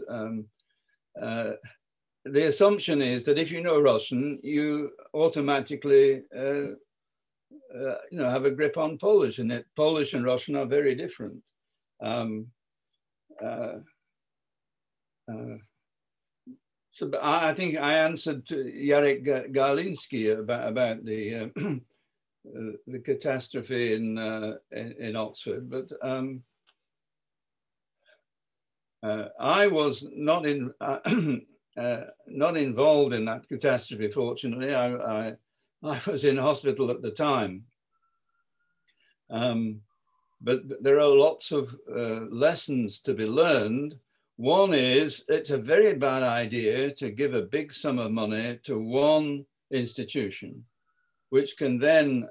the assumption is that if you know Russian, you automatically have a grip on Polish, and that Polish and Russian are very different. So I think I answered to Jarek Garliński about the catastrophe in Oxford, but I was not involved in that catastrophe. Fortunately, I was in hospital at the time. But there are lots of lessons to be learned. One is, it's a very bad idea to give a big sum of money to one institution, which can then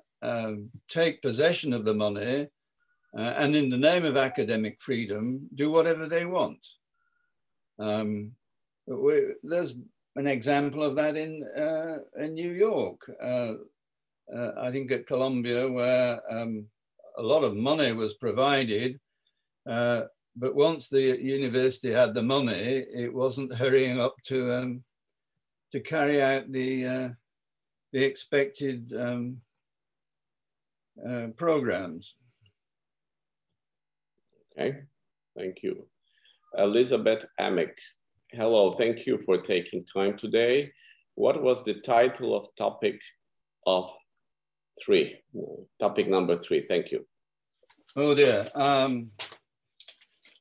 take possession of the money and in the name of academic freedom, do whatever they want. There's an example of that in New York. I think at Columbia, where a lot of money was provided, but once the university had the money, it wasn't hurrying up to carry out the expected programs. Okay, thank you. Elizabeth Amick. Hello, thank you for taking time today. What was the title of topic number 3? Thank you. Oh dear.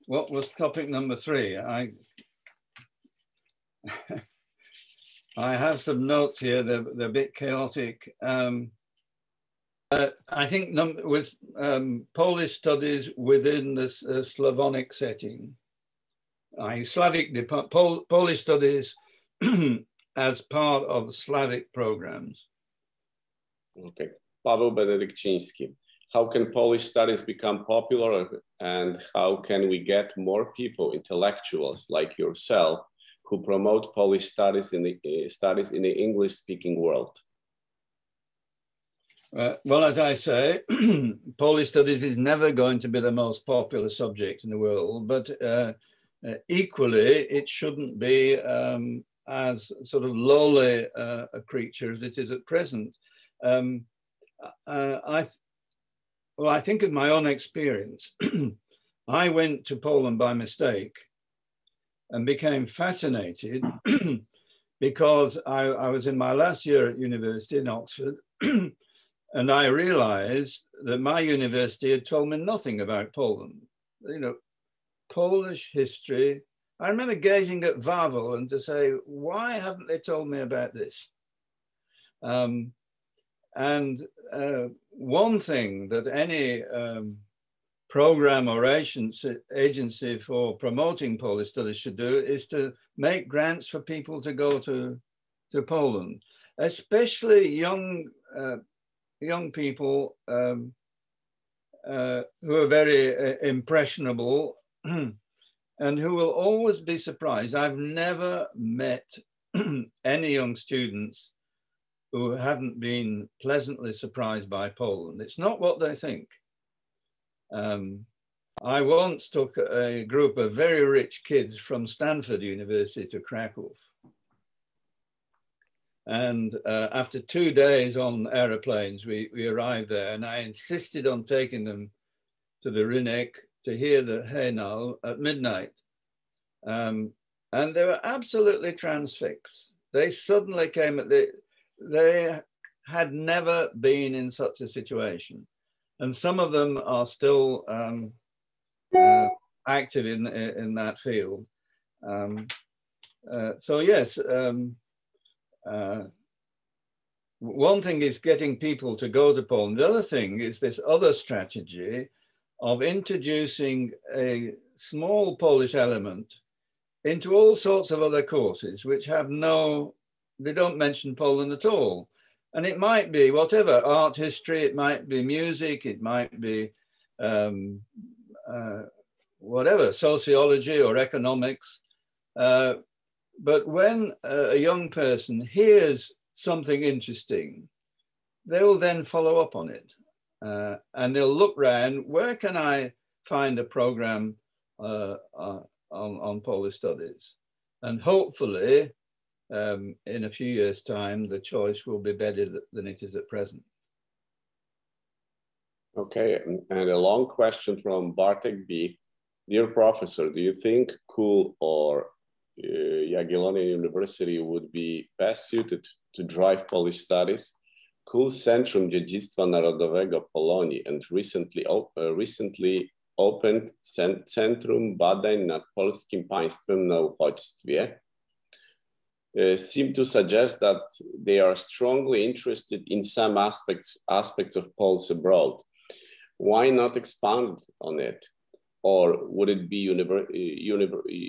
What was topic number 3? I have some notes here. They're a bit chaotic. I think was Polish studies within the Slavonic setting. Polish studies as part of Slavic programs. Okay. Paweł Benedykciński. How can Polish studies become popular, and how can we get more people, intellectuals like yourself, who promote Polish studies in the English-speaking world? Well, as I say, Polish studies is never going to be the most popular subject in the world, but equally, it shouldn't be as sort of lowly a creature as it is at present. I think of my own experience. I went to Poland by mistake and became fascinated because I was in my last year at university in Oxford, and I realized that my university had told me nothing about Poland. You know, Polish history. I remember gazing at Wawel and to say, why haven't they told me about this? One thing that any program or agency for promoting Polish studies should do is to make grants for people to go to Poland, especially young people who are very impressionable and who will always be surprised. I've never met any young students who haven't been pleasantly surprised by Poland. It's not what they think. I once took a group of very rich kids from Stanford University to Krakow. And after 2 days on aeroplanes, we arrived there, and I insisted on taking them to the Rynek to hear the Hejnal at midnight. And they were absolutely transfixed. They suddenly came at they had never been in such a situation. And some of them are still active in that field. So yes, one thing is getting people to go to Poland. The other thing is this other strategy of introducing a small Polish element into all sorts of other courses, which have they don't mention Poland at all. And it might be whatever, art history, it might be music, it might be whatever, sociology or economics. But when a young person hears something interesting, they will then follow up on it. And they'll look around, where can I find a program on Polish studies? And hopefully, in a few years' time, the choice will be better than it is at present. Okay, and a long question from Bartek B. Dear Professor, do you think KUL or Jagiellonian University would be best suited to drive Polish studies? KUL Centrum Dziedzictwa Narodowego Polonii and recently opened Centrum Badań nad Polskim Państwem na Uchodźstwie seem to suggest that they are strongly interested in some aspects of Poles abroad. Why not expand on it? Or would it be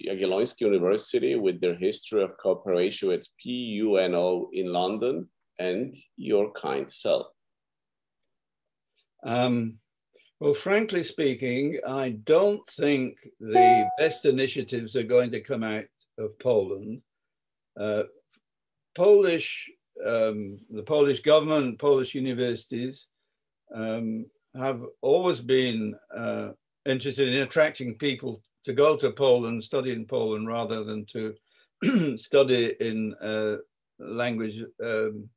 Jagielloński University with their history of cooperation with PUNO in London and your kind self? Well, frankly speaking, I don't think the best initiatives are going to come out of Poland. The Polish government, Polish universities have always been interested in attracting people to go to Poland, study in Poland, rather than to study in language in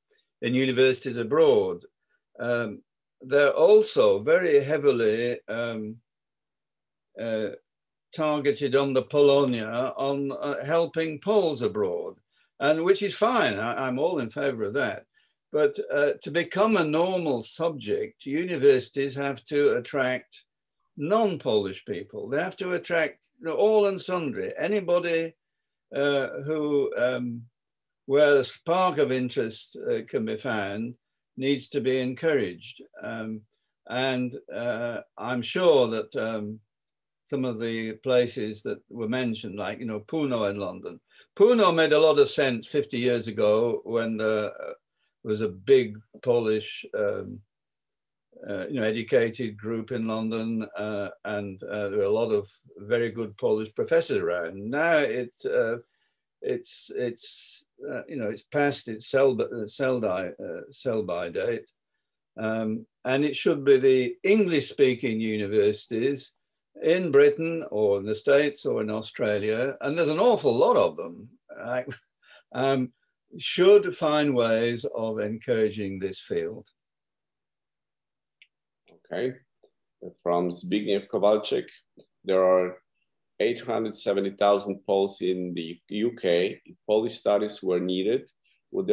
universities abroad. They're also very heavily targeted on the Polonia, on helping Poles abroad, and which is fine. I'm all in favor of that. But to become a normal subject, universities have to attract non-Polish people. They have to attract all and sundry. Anybody where a spark of interest can be found needs to be encouraged. And I'm sure that some of the places that were mentioned, like, PUNO in London. PUNO made a lot of sense 50 years ago when there was a big Polish educated group in London, and there were a lot of very good Polish professors around. Now it's past its sell-by date, and it should be the English-speaking universities in Britain or in the States or in Australia, and there's an awful lot of them, should find ways of encouraging this field. Okay, from Zbigniew Kowalczyk, there are 870,000 Poles in the UK, if Polish studies were needed, would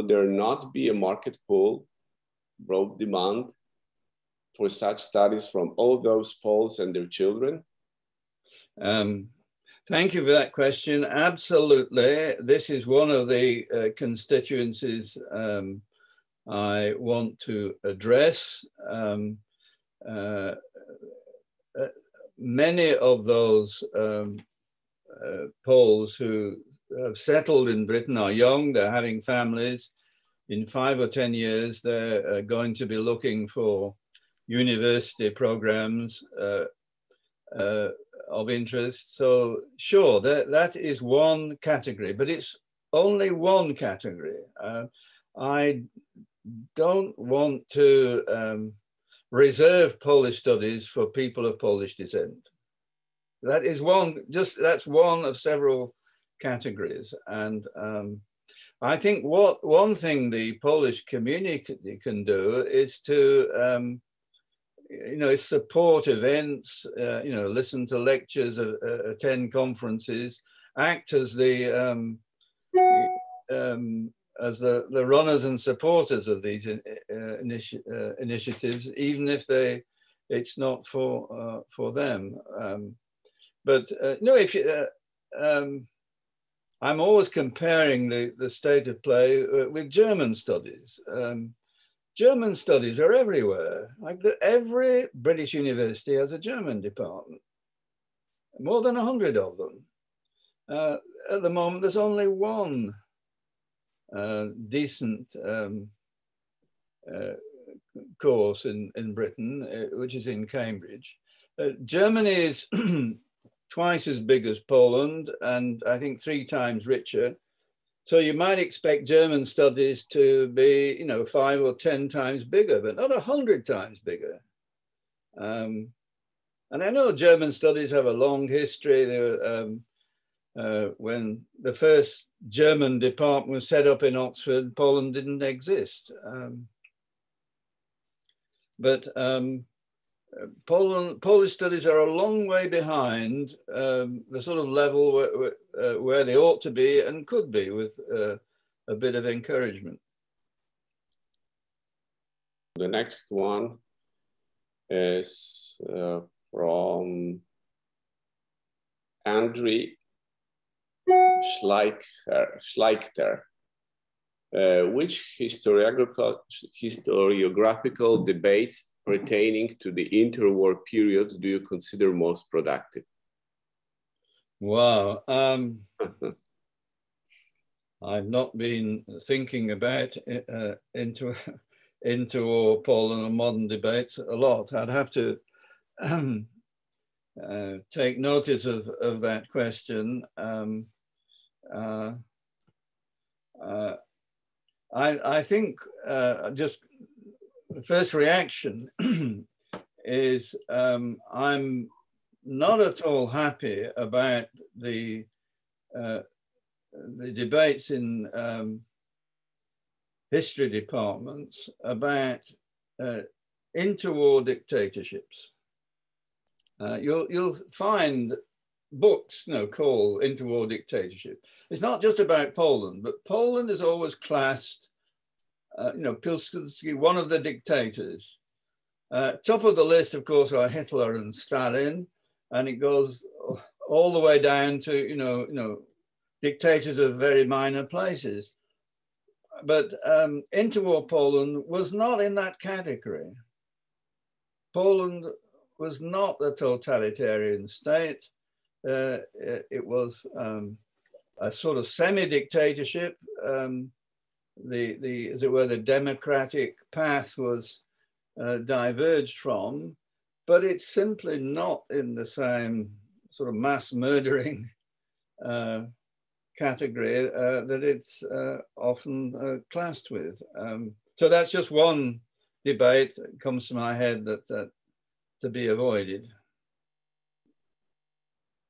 there not be a market pool, broad demand for such studies from all those Poles and their children? Thank you for that question. Absolutely. This is one of the constituencies I want to address. Many of those Poles who have settled in Britain are young, they're having families. In 5 or 10 years, they're going to be looking for university programs of interest. So sure, that is one category, but it's only one category. I don't want to reserve Polish studies for people of Polish descent. That is that's one of several categories. And I think one thing the Polish community can do is to support events, listen to lectures, attend conferences, act as the runners and supporters of these initiatives, even if it's not for them. I'm always comparing the state of play with German studies. German studies are everywhere. Like every British university has a German department, more than 100 of them. At the moment, there's only one decent course in Britain, which is in Cambridge. Germany is twice as big as Poland, and I think 3 times richer. So you might expect German studies to be, 5 or 10 times bigger, but not 100 times bigger. And I know German studies have a long history. When the first German department was set up in Oxford, Poland didn't exist. Polish studies are a long way behind the sort of level where they ought to be and could be with a bit of encouragement. The next one is from Andriy Schleichter. Which historiographical debates pertaining to the interwar period do you consider most productive? Wow. I've not been thinking about interwar Poland and modern debates a lot. I'd have to take notice of that question. I think just the first reaction is I'm not at all happy about the debates in history departments about interwar dictatorships. You'll find books, called Interwar Dictatorship. It's not just about Poland, but Poland is always classed, Pilsudski, one of the dictators. Top of the list, of course, are Hitler and Stalin, and it goes all the way down to, dictators of very minor places. But interwar Poland was not in that category. Poland was not a totalitarian state. It was a sort of semi-dictatorship. As it were, the democratic path was diverged from, but it's simply not in the same sort of mass murdering category that it's often classed with. So that's just one debate that comes to my head that to be avoided.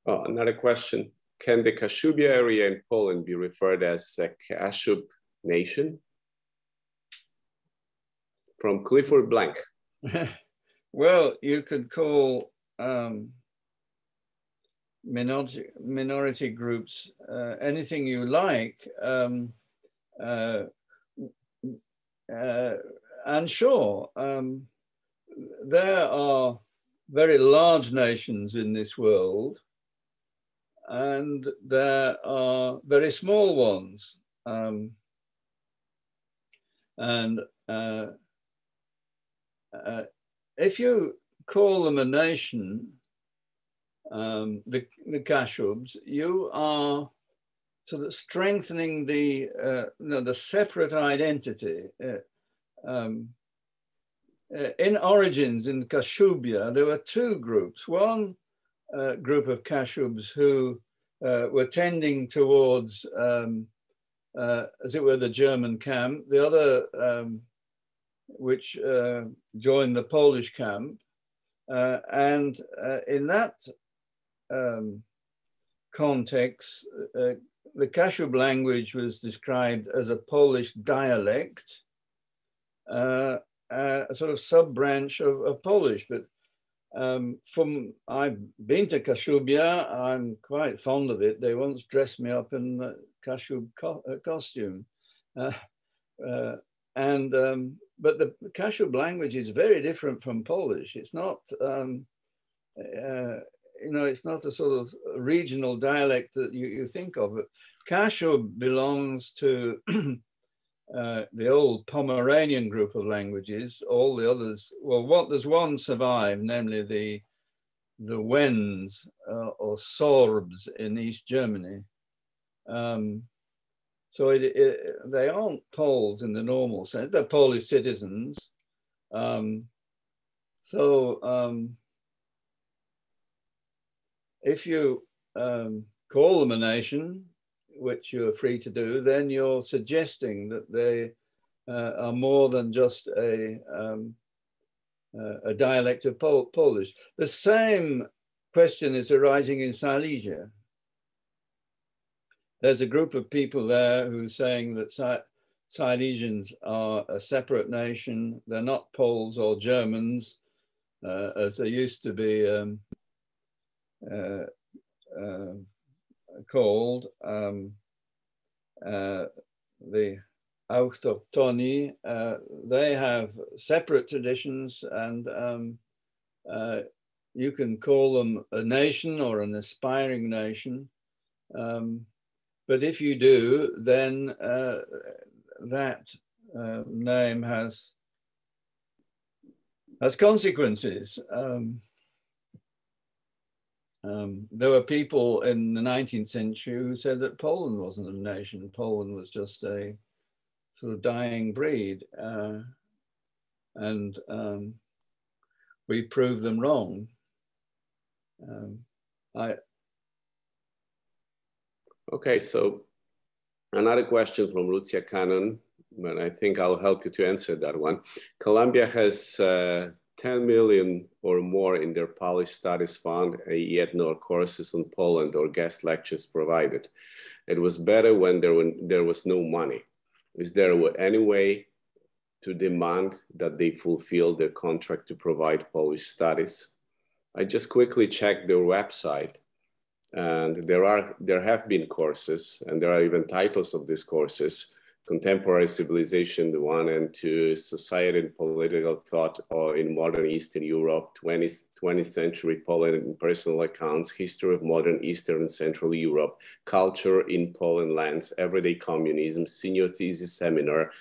Oh, another question. Can the Kashubia area in Poland be referred as a Kashub nation? From Clifford Blank. Well, you could call minority groups, anything you like. And sure, there are very large nations in this world, and there are very small ones. If you call them a nation, the Kashubs, you are sort of strengthening the the separate identity. In origins, in Kashubia, there were two groups. One group of Kashubs who were tending towards, as it were, the German camp. The other, which joined the Polish camp. And in that context, the Kashub language was described as a Polish dialect, a sort of sub-branch of Polish. But I've been to Kashubia, I'm quite fond of it. They once dressed me up in a Kashub costume. But the Kashub language is very different from Polish. It's not, it's not a sort of regional dialect that you think of. Kashub belongs to the old Pomeranian group of languages. All the others, well, there's one survived, namely the Wends or Sorbs in East Germany. So they aren't Poles in the normal sense. They're Polish citizens. If you call them a nation, which you're free to do, then you're suggesting that they are more than just a dialect of Polish. The same question is arising in Silesia. There's a group of people there who are saying that Silesians are a separate nation. They're not Poles or Germans, as they used to be called. The Autochtoni, they have separate traditions, and you can call them a nation or an aspiring nation. But if you do, then that name has consequences. There were people in the 19th century who said that Poland wasn't a nation. Poland was just a sort of dying breed. And we proved them wrong. Okay, so another question from Lucia Cannon, but I think I'll help you to answer that one. Columbia has 10 million or more in their Polish Studies Fund, yet no courses on Poland or guest lectures provided. It was better when there was no money. Is there any way to demand that they fulfill their contract to provide Polish studies? I just quickly checked their website, and there have been courses, and there are even titles of these courses: Contemporary Civilization 1 and 2, Society and Political Thought in Modern Eastern Europe, 20th Century Poland in Personal Accounts, History of Modern Eastern and Central Europe, Culture in Poland Lands, Everyday Communism, Senior Thesis Seminar,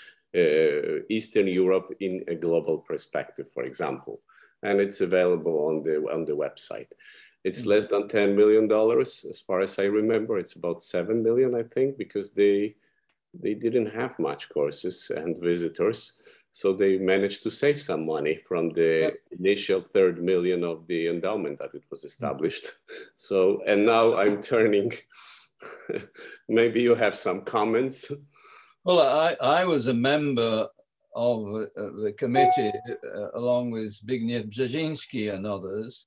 Eastern Europe in a Global Perspective, for example. And it's available on the website. It's less than $10 million, as far as I remember. It's about 7 million, I think, because they didn't have much courses and visitors. So they managed to save some money from the initial 3 million of the endowment that it was established. So, and now I'm turning, maybe you have some comments. Well, I was a member of the committee along with Zbigniew Brzezinski and others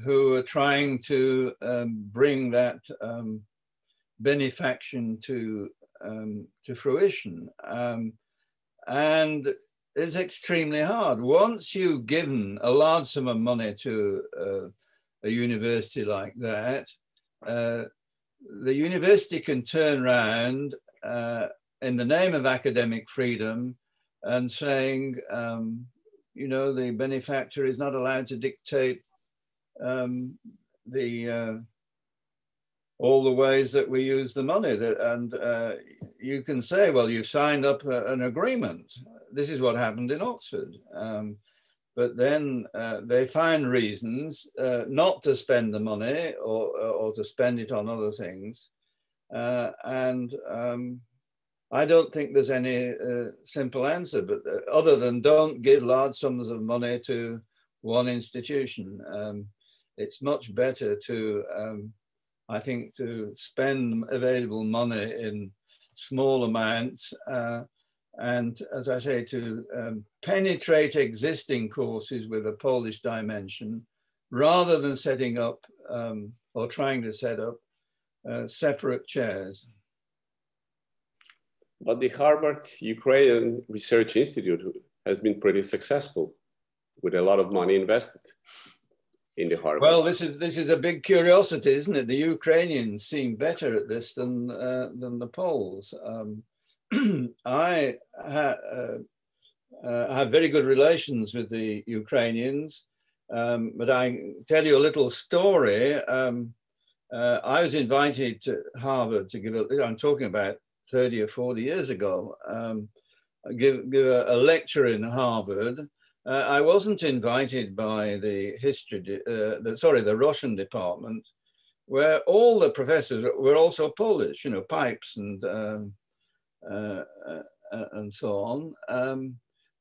who were trying to bring that benefaction to fruition. And it's extremely hard. Once you've given a large sum of money to a university like that, the university can turn around in the name of academic freedom and saying, you know, the benefactor is not allowed to dictate all the ways that we use the money. And you can say, well, you've signed up an agreement. This is what happened in Oxford. But then they find reasons not to spend the money or to spend it on other things. I don't think there's any simple answer, but other than don't give large sums of money to one institution. It's much better to, I think, to spend available money in small amounts and, as I say, to penetrate existing courses with a Polish dimension rather than setting up or trying to set up separate chairs. But the Harvard Ukrainian Research Institute has been pretty successful with a lot of money invested in the Harvard. Well, this is a big curiosity, isn't it? The Ukrainians seem better at this than the Poles. I have very good relations with the Ukrainians, but I tell you a little story. I was invited to Harvard to give I'm talking about 30 or 40 years ago, give a lecture in Harvard. I wasn't invited by the the Russian department, where all the professors were also Polish, you know, Pipes and so on.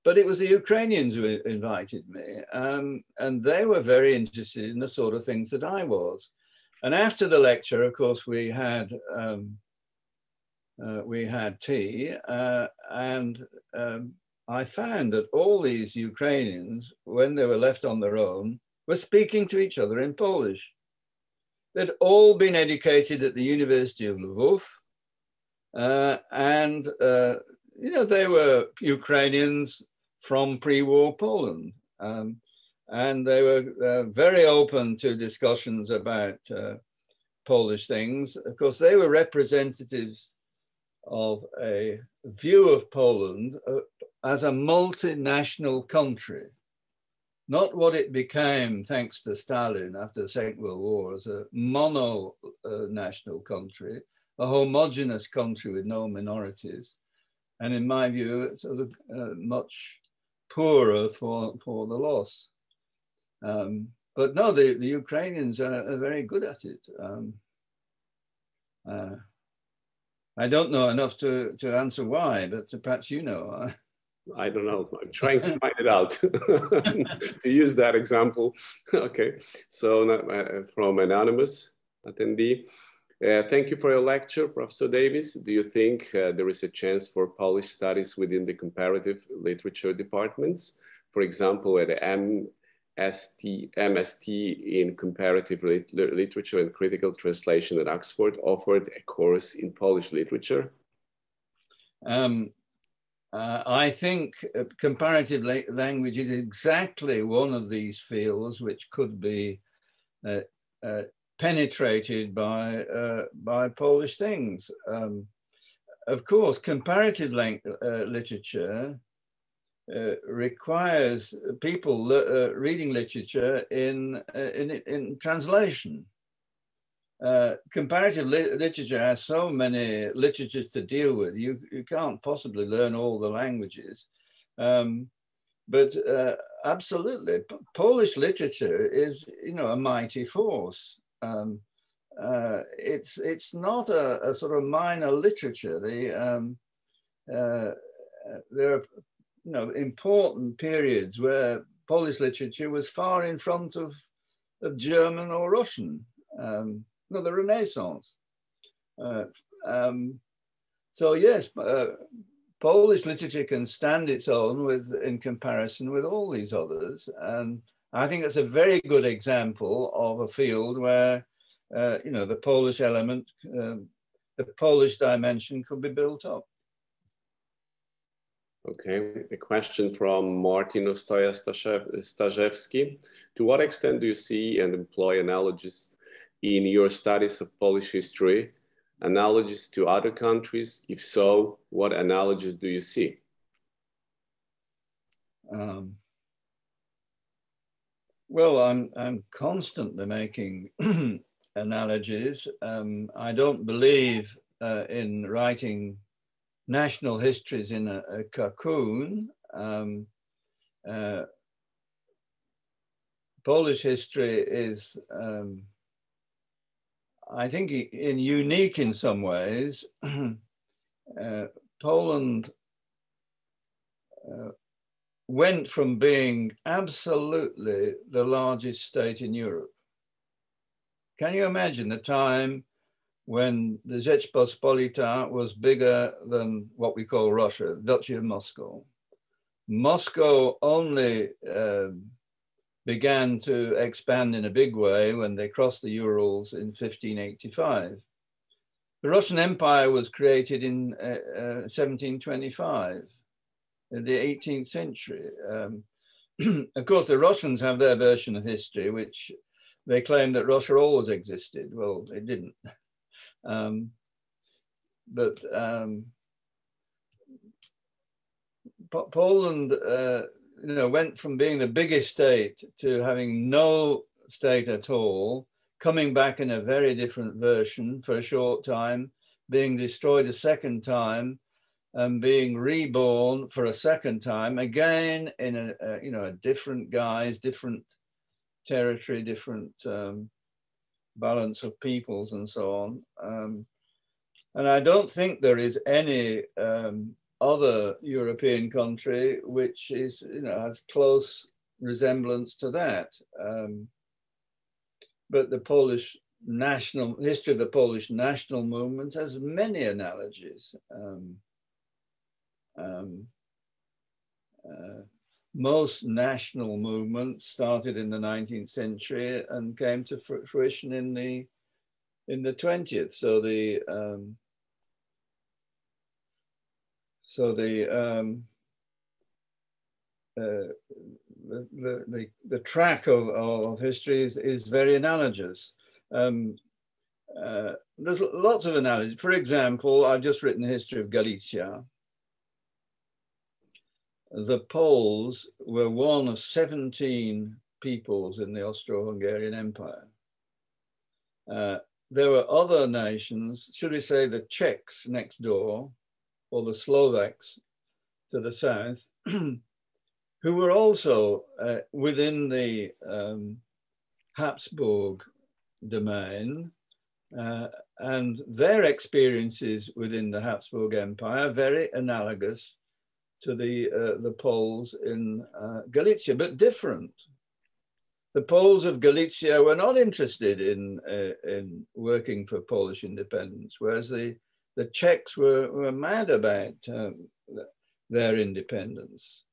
But it was the Ukrainians who invited me, and they were very interested in the sort of things that I was. And after the lecture, of course, we had tea, and I found that all these Ukrainians, when they were left on their own, were speaking to each other in Polish. They'd all been educated at the University of Lvov, and you know, they were Ukrainians from pre-war Poland, and they were very open to discussions about Polish things. Of course, they were representatives of a view of Poland as a multinational country, not what it became thanks to Stalin after the Second World War, as a mono-national country, a homogeneous country with no minorities. And in my view, it's sort of much poorer for the loss. But no, the Ukrainians are very good at it. I don't know enough to answer why, but perhaps you know. I don't know. I'm trying to find it out to use that example. Okay, so from anonymous attendee. Thank you for your lecture, Professor Davies. Do you think there is a chance for Polish studies within the comparative literature departments? For example, at the MST in comparative literature and critical translation at Oxford offered a course in Polish literature? I think comparative language is exactly one of these fields which could be penetrated by Polish things. Of course, comparative literature requires people reading literature in translation. Comparative literature has so many literatures to deal with. You can't possibly learn all the languages. But absolutely, Polish literature is, you know, a mighty force. It's not a sort of minor literature. There are, you know, important periods where Polish literature was far in front of German or Russian. No, the Renaissance. So yes, Polish literature can stand its own in comparison with all these others, and I think that's a very good example of a field where you know, the Polish element, the Polish dimension could be built up. Okay, a question from Martin Stajewski. To what extent do you see and employ analogies in your studies of Polish history, analogies to other countries? If so, what analogies do you see? Well, I'm constantly making analogies. I don't believe in writing national histories in a cocoon. Polish history is, I think, unique in some ways. Poland went from being absolutely the largest state in Europe. Can you imagine the time when the Rzeczpospolita was bigger than what we call Russia, Duchy of Moscow? Moscow only began to expand in a big way when they crossed the Urals in 1585. The Russian Empire was created in 1725, in the 18th century. Of course, the Russians have their version of history, which they claim that Russia always existed. Well, it didn't. Poland, went from being the biggest state to having no state at all, coming back in a very different version for a short time, being destroyed a second time, and being reborn for a second time, again in a different guise, different territory, different balance of peoples and so on. And I don't think there is any other European country which is, has close resemblance to that. But the Polish history of the Polish national movement has many analogies. Most national movements started in the 19th century and came to fruition in the 20th. So the track of history is very analogous. There's lots of analogies. For example, I've just written the history of Galicia. The Poles were one of 17 peoples in the Austro-Hungarian Empire. There were other nations, should we say the Czechs next door, or the Slovaks to the south, who were also within the Habsburg domain, and their experiences within the Habsburg Empire very analogous to the Poles in Galicia, but different. The Poles of Galicia were not interested in working for Polish independence, whereas the Czechs were mad about their independence.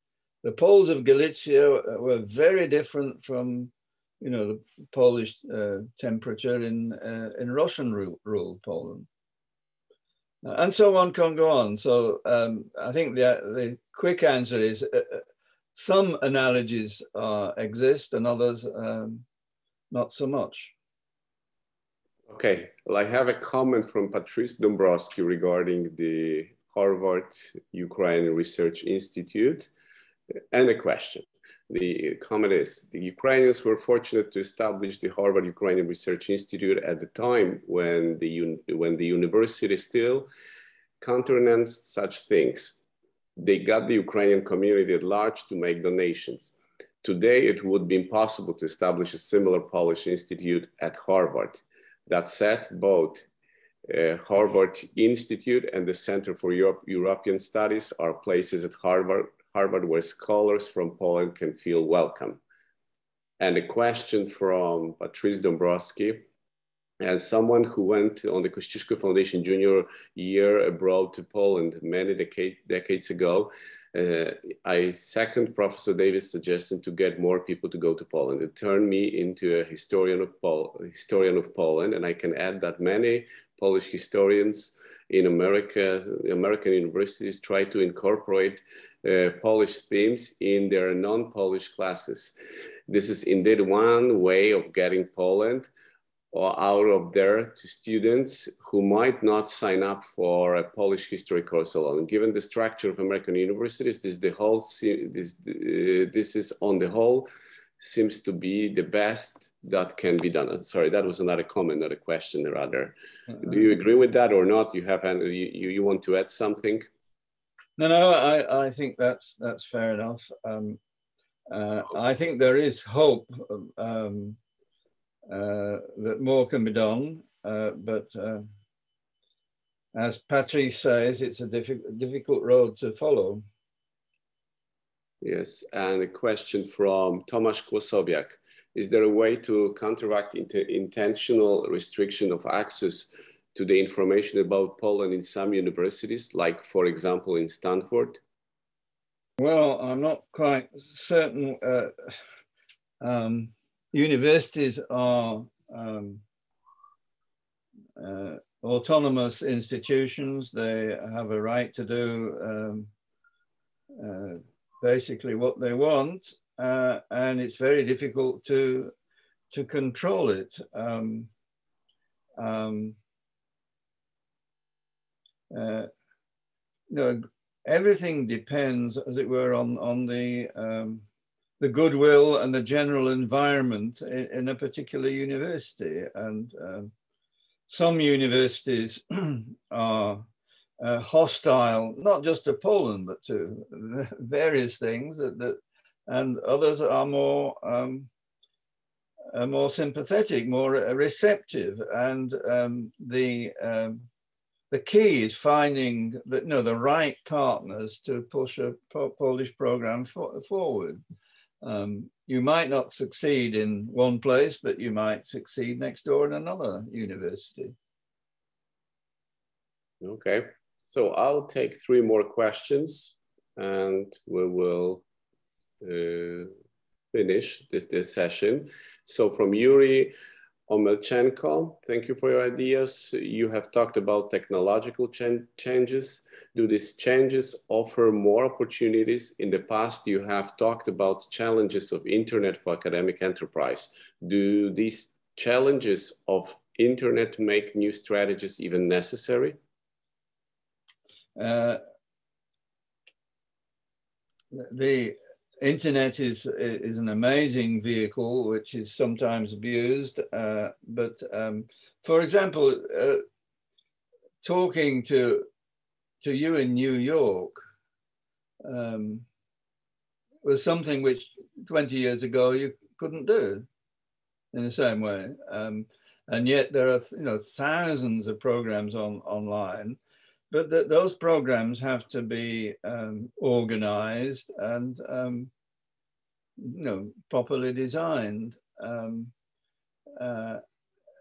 The Poles of Galicia were very different from, the Polish temperature in Russian ruled Poland. And so one can go on. So I think the quick answer is some analogies exist and others not so much. Okay, well, I have a comment from Patrice Dombrowski regarding the Harvard Ukraine Research Institute and a question. The comment is, the Ukrainians were fortunate to establish the Harvard Ukrainian Research Institute at the time when the university still countenanced such things. They got the Ukrainian community at large to make donations. Today, it would be impossible to establish a similar Polish institute at Harvard. That said, both Harvard Institute and the Center for European Studies are places at Harvard where scholars from Poland can feel welcome. And a question from Patrice Dombrowski, as someone who went on the Kosciuszko Foundation junior year abroad to Poland many decades ago, I second Professor Davies' suggestion to get more people to go to Poland. It turned me into a historian of Poland, and I can add that many Polish historians in American universities try to incorporate Polish themes in their non-Polish classes. This is indeed one way of getting Poland or out of there to students who might not sign up for a Polish history course alone. Given the structure of American universities, this is on the whole seems to be the best that can be done. Sorry, that was another comment, not a question, rather. Do you agree with that or not? You want to add something? No, I think that's fair enough. I think there is hope that more can be done, but as Patrice says, it's a difficult road to follow. Yes, and a question from Tomasz Kłosobiak. Is there a way to counteract intentional restriction of access to the information about Poland in some universities, like, for example, in Stanford? Well, I'm not quite certain. Universities are autonomous institutions. They have a right to do basically what they want, and it's very difficult to control it. Everything depends, as it were, on the goodwill and the general environment in a particular university. And some universities are hostile, not just to Poland, but to various things, and others are more sympathetic, more receptive. And the key is finding the right partners to push a Polish program forward. You might not succeed in one place, but you might succeed next door in another university. Okay, so I'll take 3 more questions and we will finish this session. So from Yuri Omelchenko, thank you for your ideas. You have talked about technological changes. Do these changes offer more opportunities? In the past, you have talked about challenges of internet for academic enterprise. Do these challenges of internet make new strategies even necessary? The internet is an amazing vehicle which is sometimes abused, but for example, talking to you in New York was something which 20 years ago you couldn't do in the same way, and yet there are thousands of programs online. But those programs have to be organized and properly designed.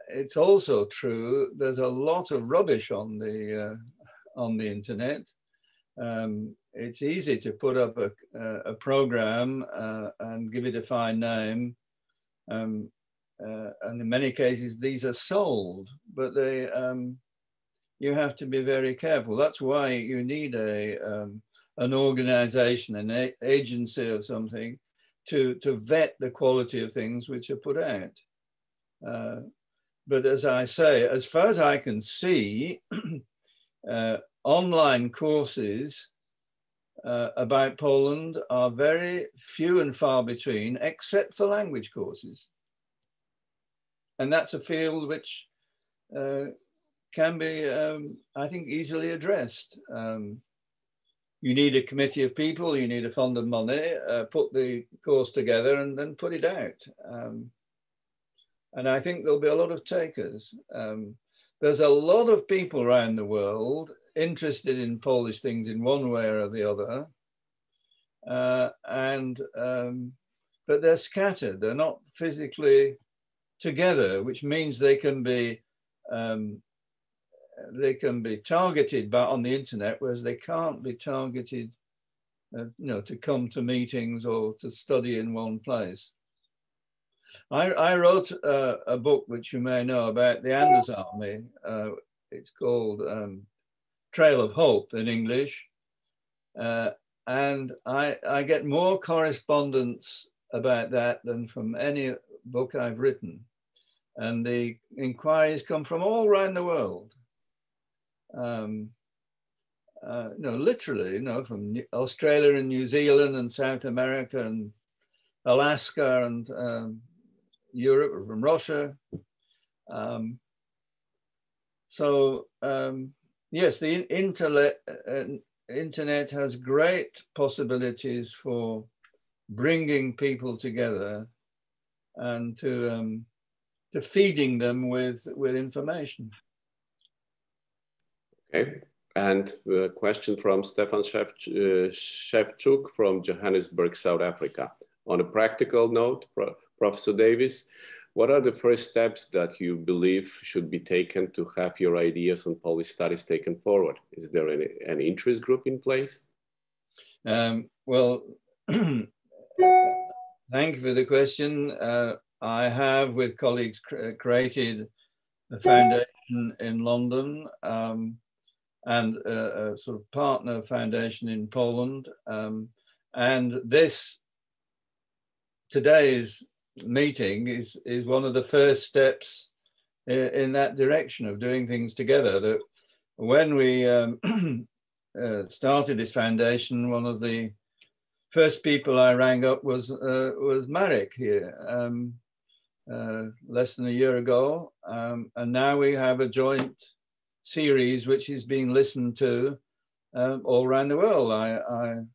It's also true there's a lot of rubbish on the internet. It's easy to put up a program and give it a fine name, and in many cases these are sold, but they you have to be very careful. That's why you need an organization, an agency or something to vet the quality of things which are put out. But as I say, as far as I can see, online courses about Poland are very few and far between, except for language courses. And that's a field which can be, I think, easily addressed. You need a committee of people, you need a fund of money, put the course together and then put it out. And I think there'll be a lot of takers. There's a lot of people around the world interested in Polish things in one way or the other. But they're scattered, they're not physically together, which means they can be targeted on the internet, whereas they can't be targeted, to come to meetings or to study in one place. I wrote a book which you may know about the Anders Army. It's called Trail of Hope in English. and I get more correspondence about that than from any book I've written. And the inquiries come from all around the world. No, literally, from Australia and New Zealand and South America and Alaska and Europe, or from Russia. Yes, the internet has great possibilities for bringing people together and to feeding them with information. Okay, and a question from Stefan Shevchuk from Johannesburg, South Africa. On a practical note, Professor Davies, what are the first steps that you believe should be taken to have your ideas on Polish studies taken forward? Is there an interest group in place? Well, thank you for the question. I have, with colleagues, created a foundation in London and a sort of partner foundation in Poland. And today's meeting is one of the first steps in that direction of doing things together. That when we started this foundation, one of the first people I rang up was Marek here, less than a year ago, and now we have a joint series which is being listened to all around the world. I'm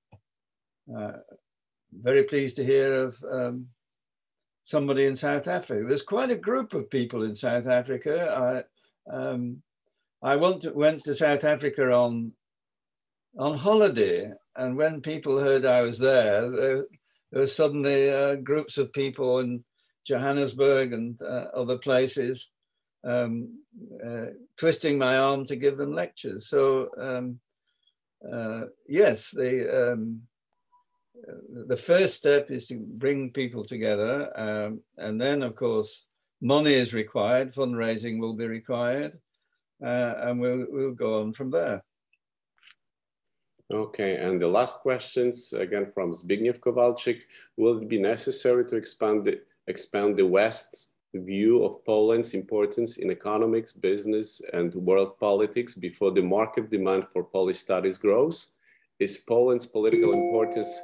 very pleased to hear of somebody in South Africa. There's quite a group of people in South Africa. I went to South Africa on holiday, and when people heard I was there were suddenly groups of people in Johannesburg and other places twisting my arm to give them lectures. So yes, the first step is to bring people together, and then of course money is required, fundraising will be required, and we'll go on from there. Okay, and the last questions again from Zbigniew Kowalczyk. Will it be necessary to expand the West's view of Poland's importance in economics, business, and world politics before the market demand for Polish studies grows? Is Poland's political importance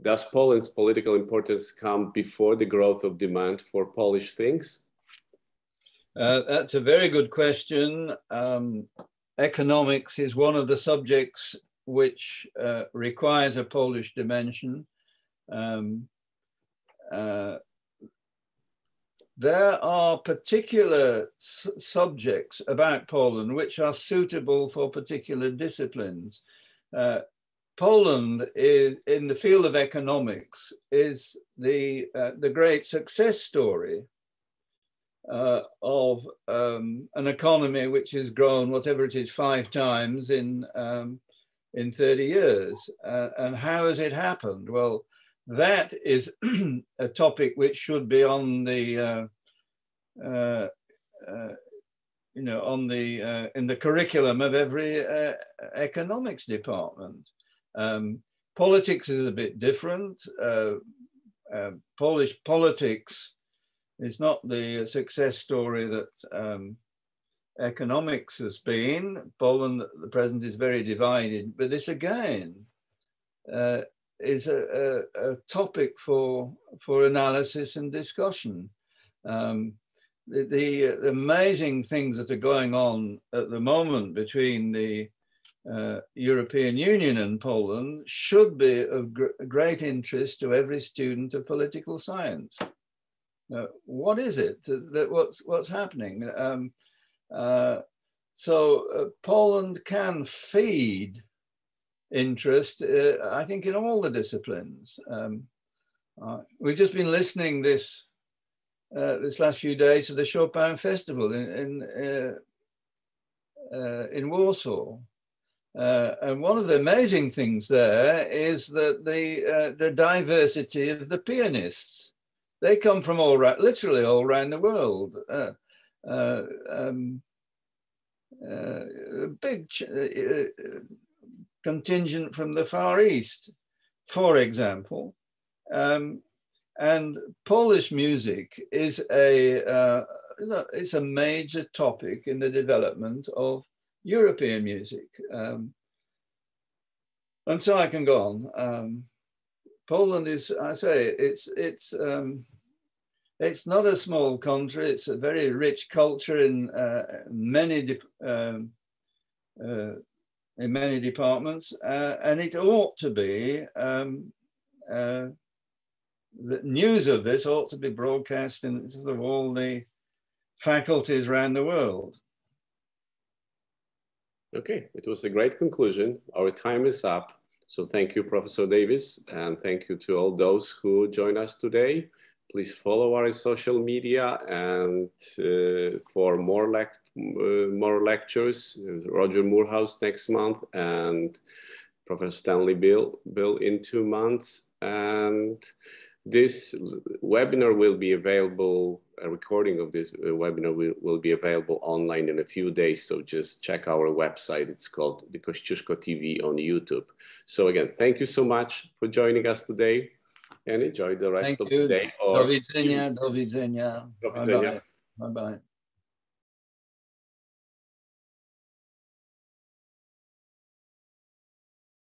does Poland's political importance come before the growth of demand for Polish things? That's a very good question. Economics is one of the subjects which requires a Polish dimension. There are particular subjects about Poland which are suitable for particular disciplines. Poland is, in the field of economics, is the great success story of an economy which has grown, whatever it is, 5 times in 30 years. And how has it happened? Well, that is a topic which should be on the in the curriculum of every economics department. Politics is a bit different. Polish politics is not the success story that economics has been. Poland at the present is very divided, but this again is a topic for analysis and discussion. The amazing things that are going on at the moment between the European Union and Poland should be of great interest to every student of political science. What is it? What's happening? Poland can feed interest, I think, in all the disciplines. We've just been listening this last few days to the Chopin Festival in Warsaw. And one of the amazing things there is that the diversity of the pianists. They come from literally all around the world. a big contingent from the Far East, for example. And Polish music is it's a major topic in the development of European music. And so I can go on. Poland is, I say, it's not a small country. It's a very rich culture in many departments, and it ought to be. The news of this ought to be broadcast in sort of all the faculties around the world. Okay, it was a great conclusion. Our time is up. So thank you, Professor Davies, and thank you to all those who joined us today. Please follow our social media, and for more lectures, Roger Moorhouse next month, and Professor Stanley Bill in 2 months. And this webinar will be available, a recording of this webinar will be available online in a few days. So just check our website. It's called the Kosciuszko TV on YouTube. So again, thank you so much for joining us today, and enjoy the rest of the day. Do widzenia, do widzenia. Do widzenia. Bye-bye. Bye-bye.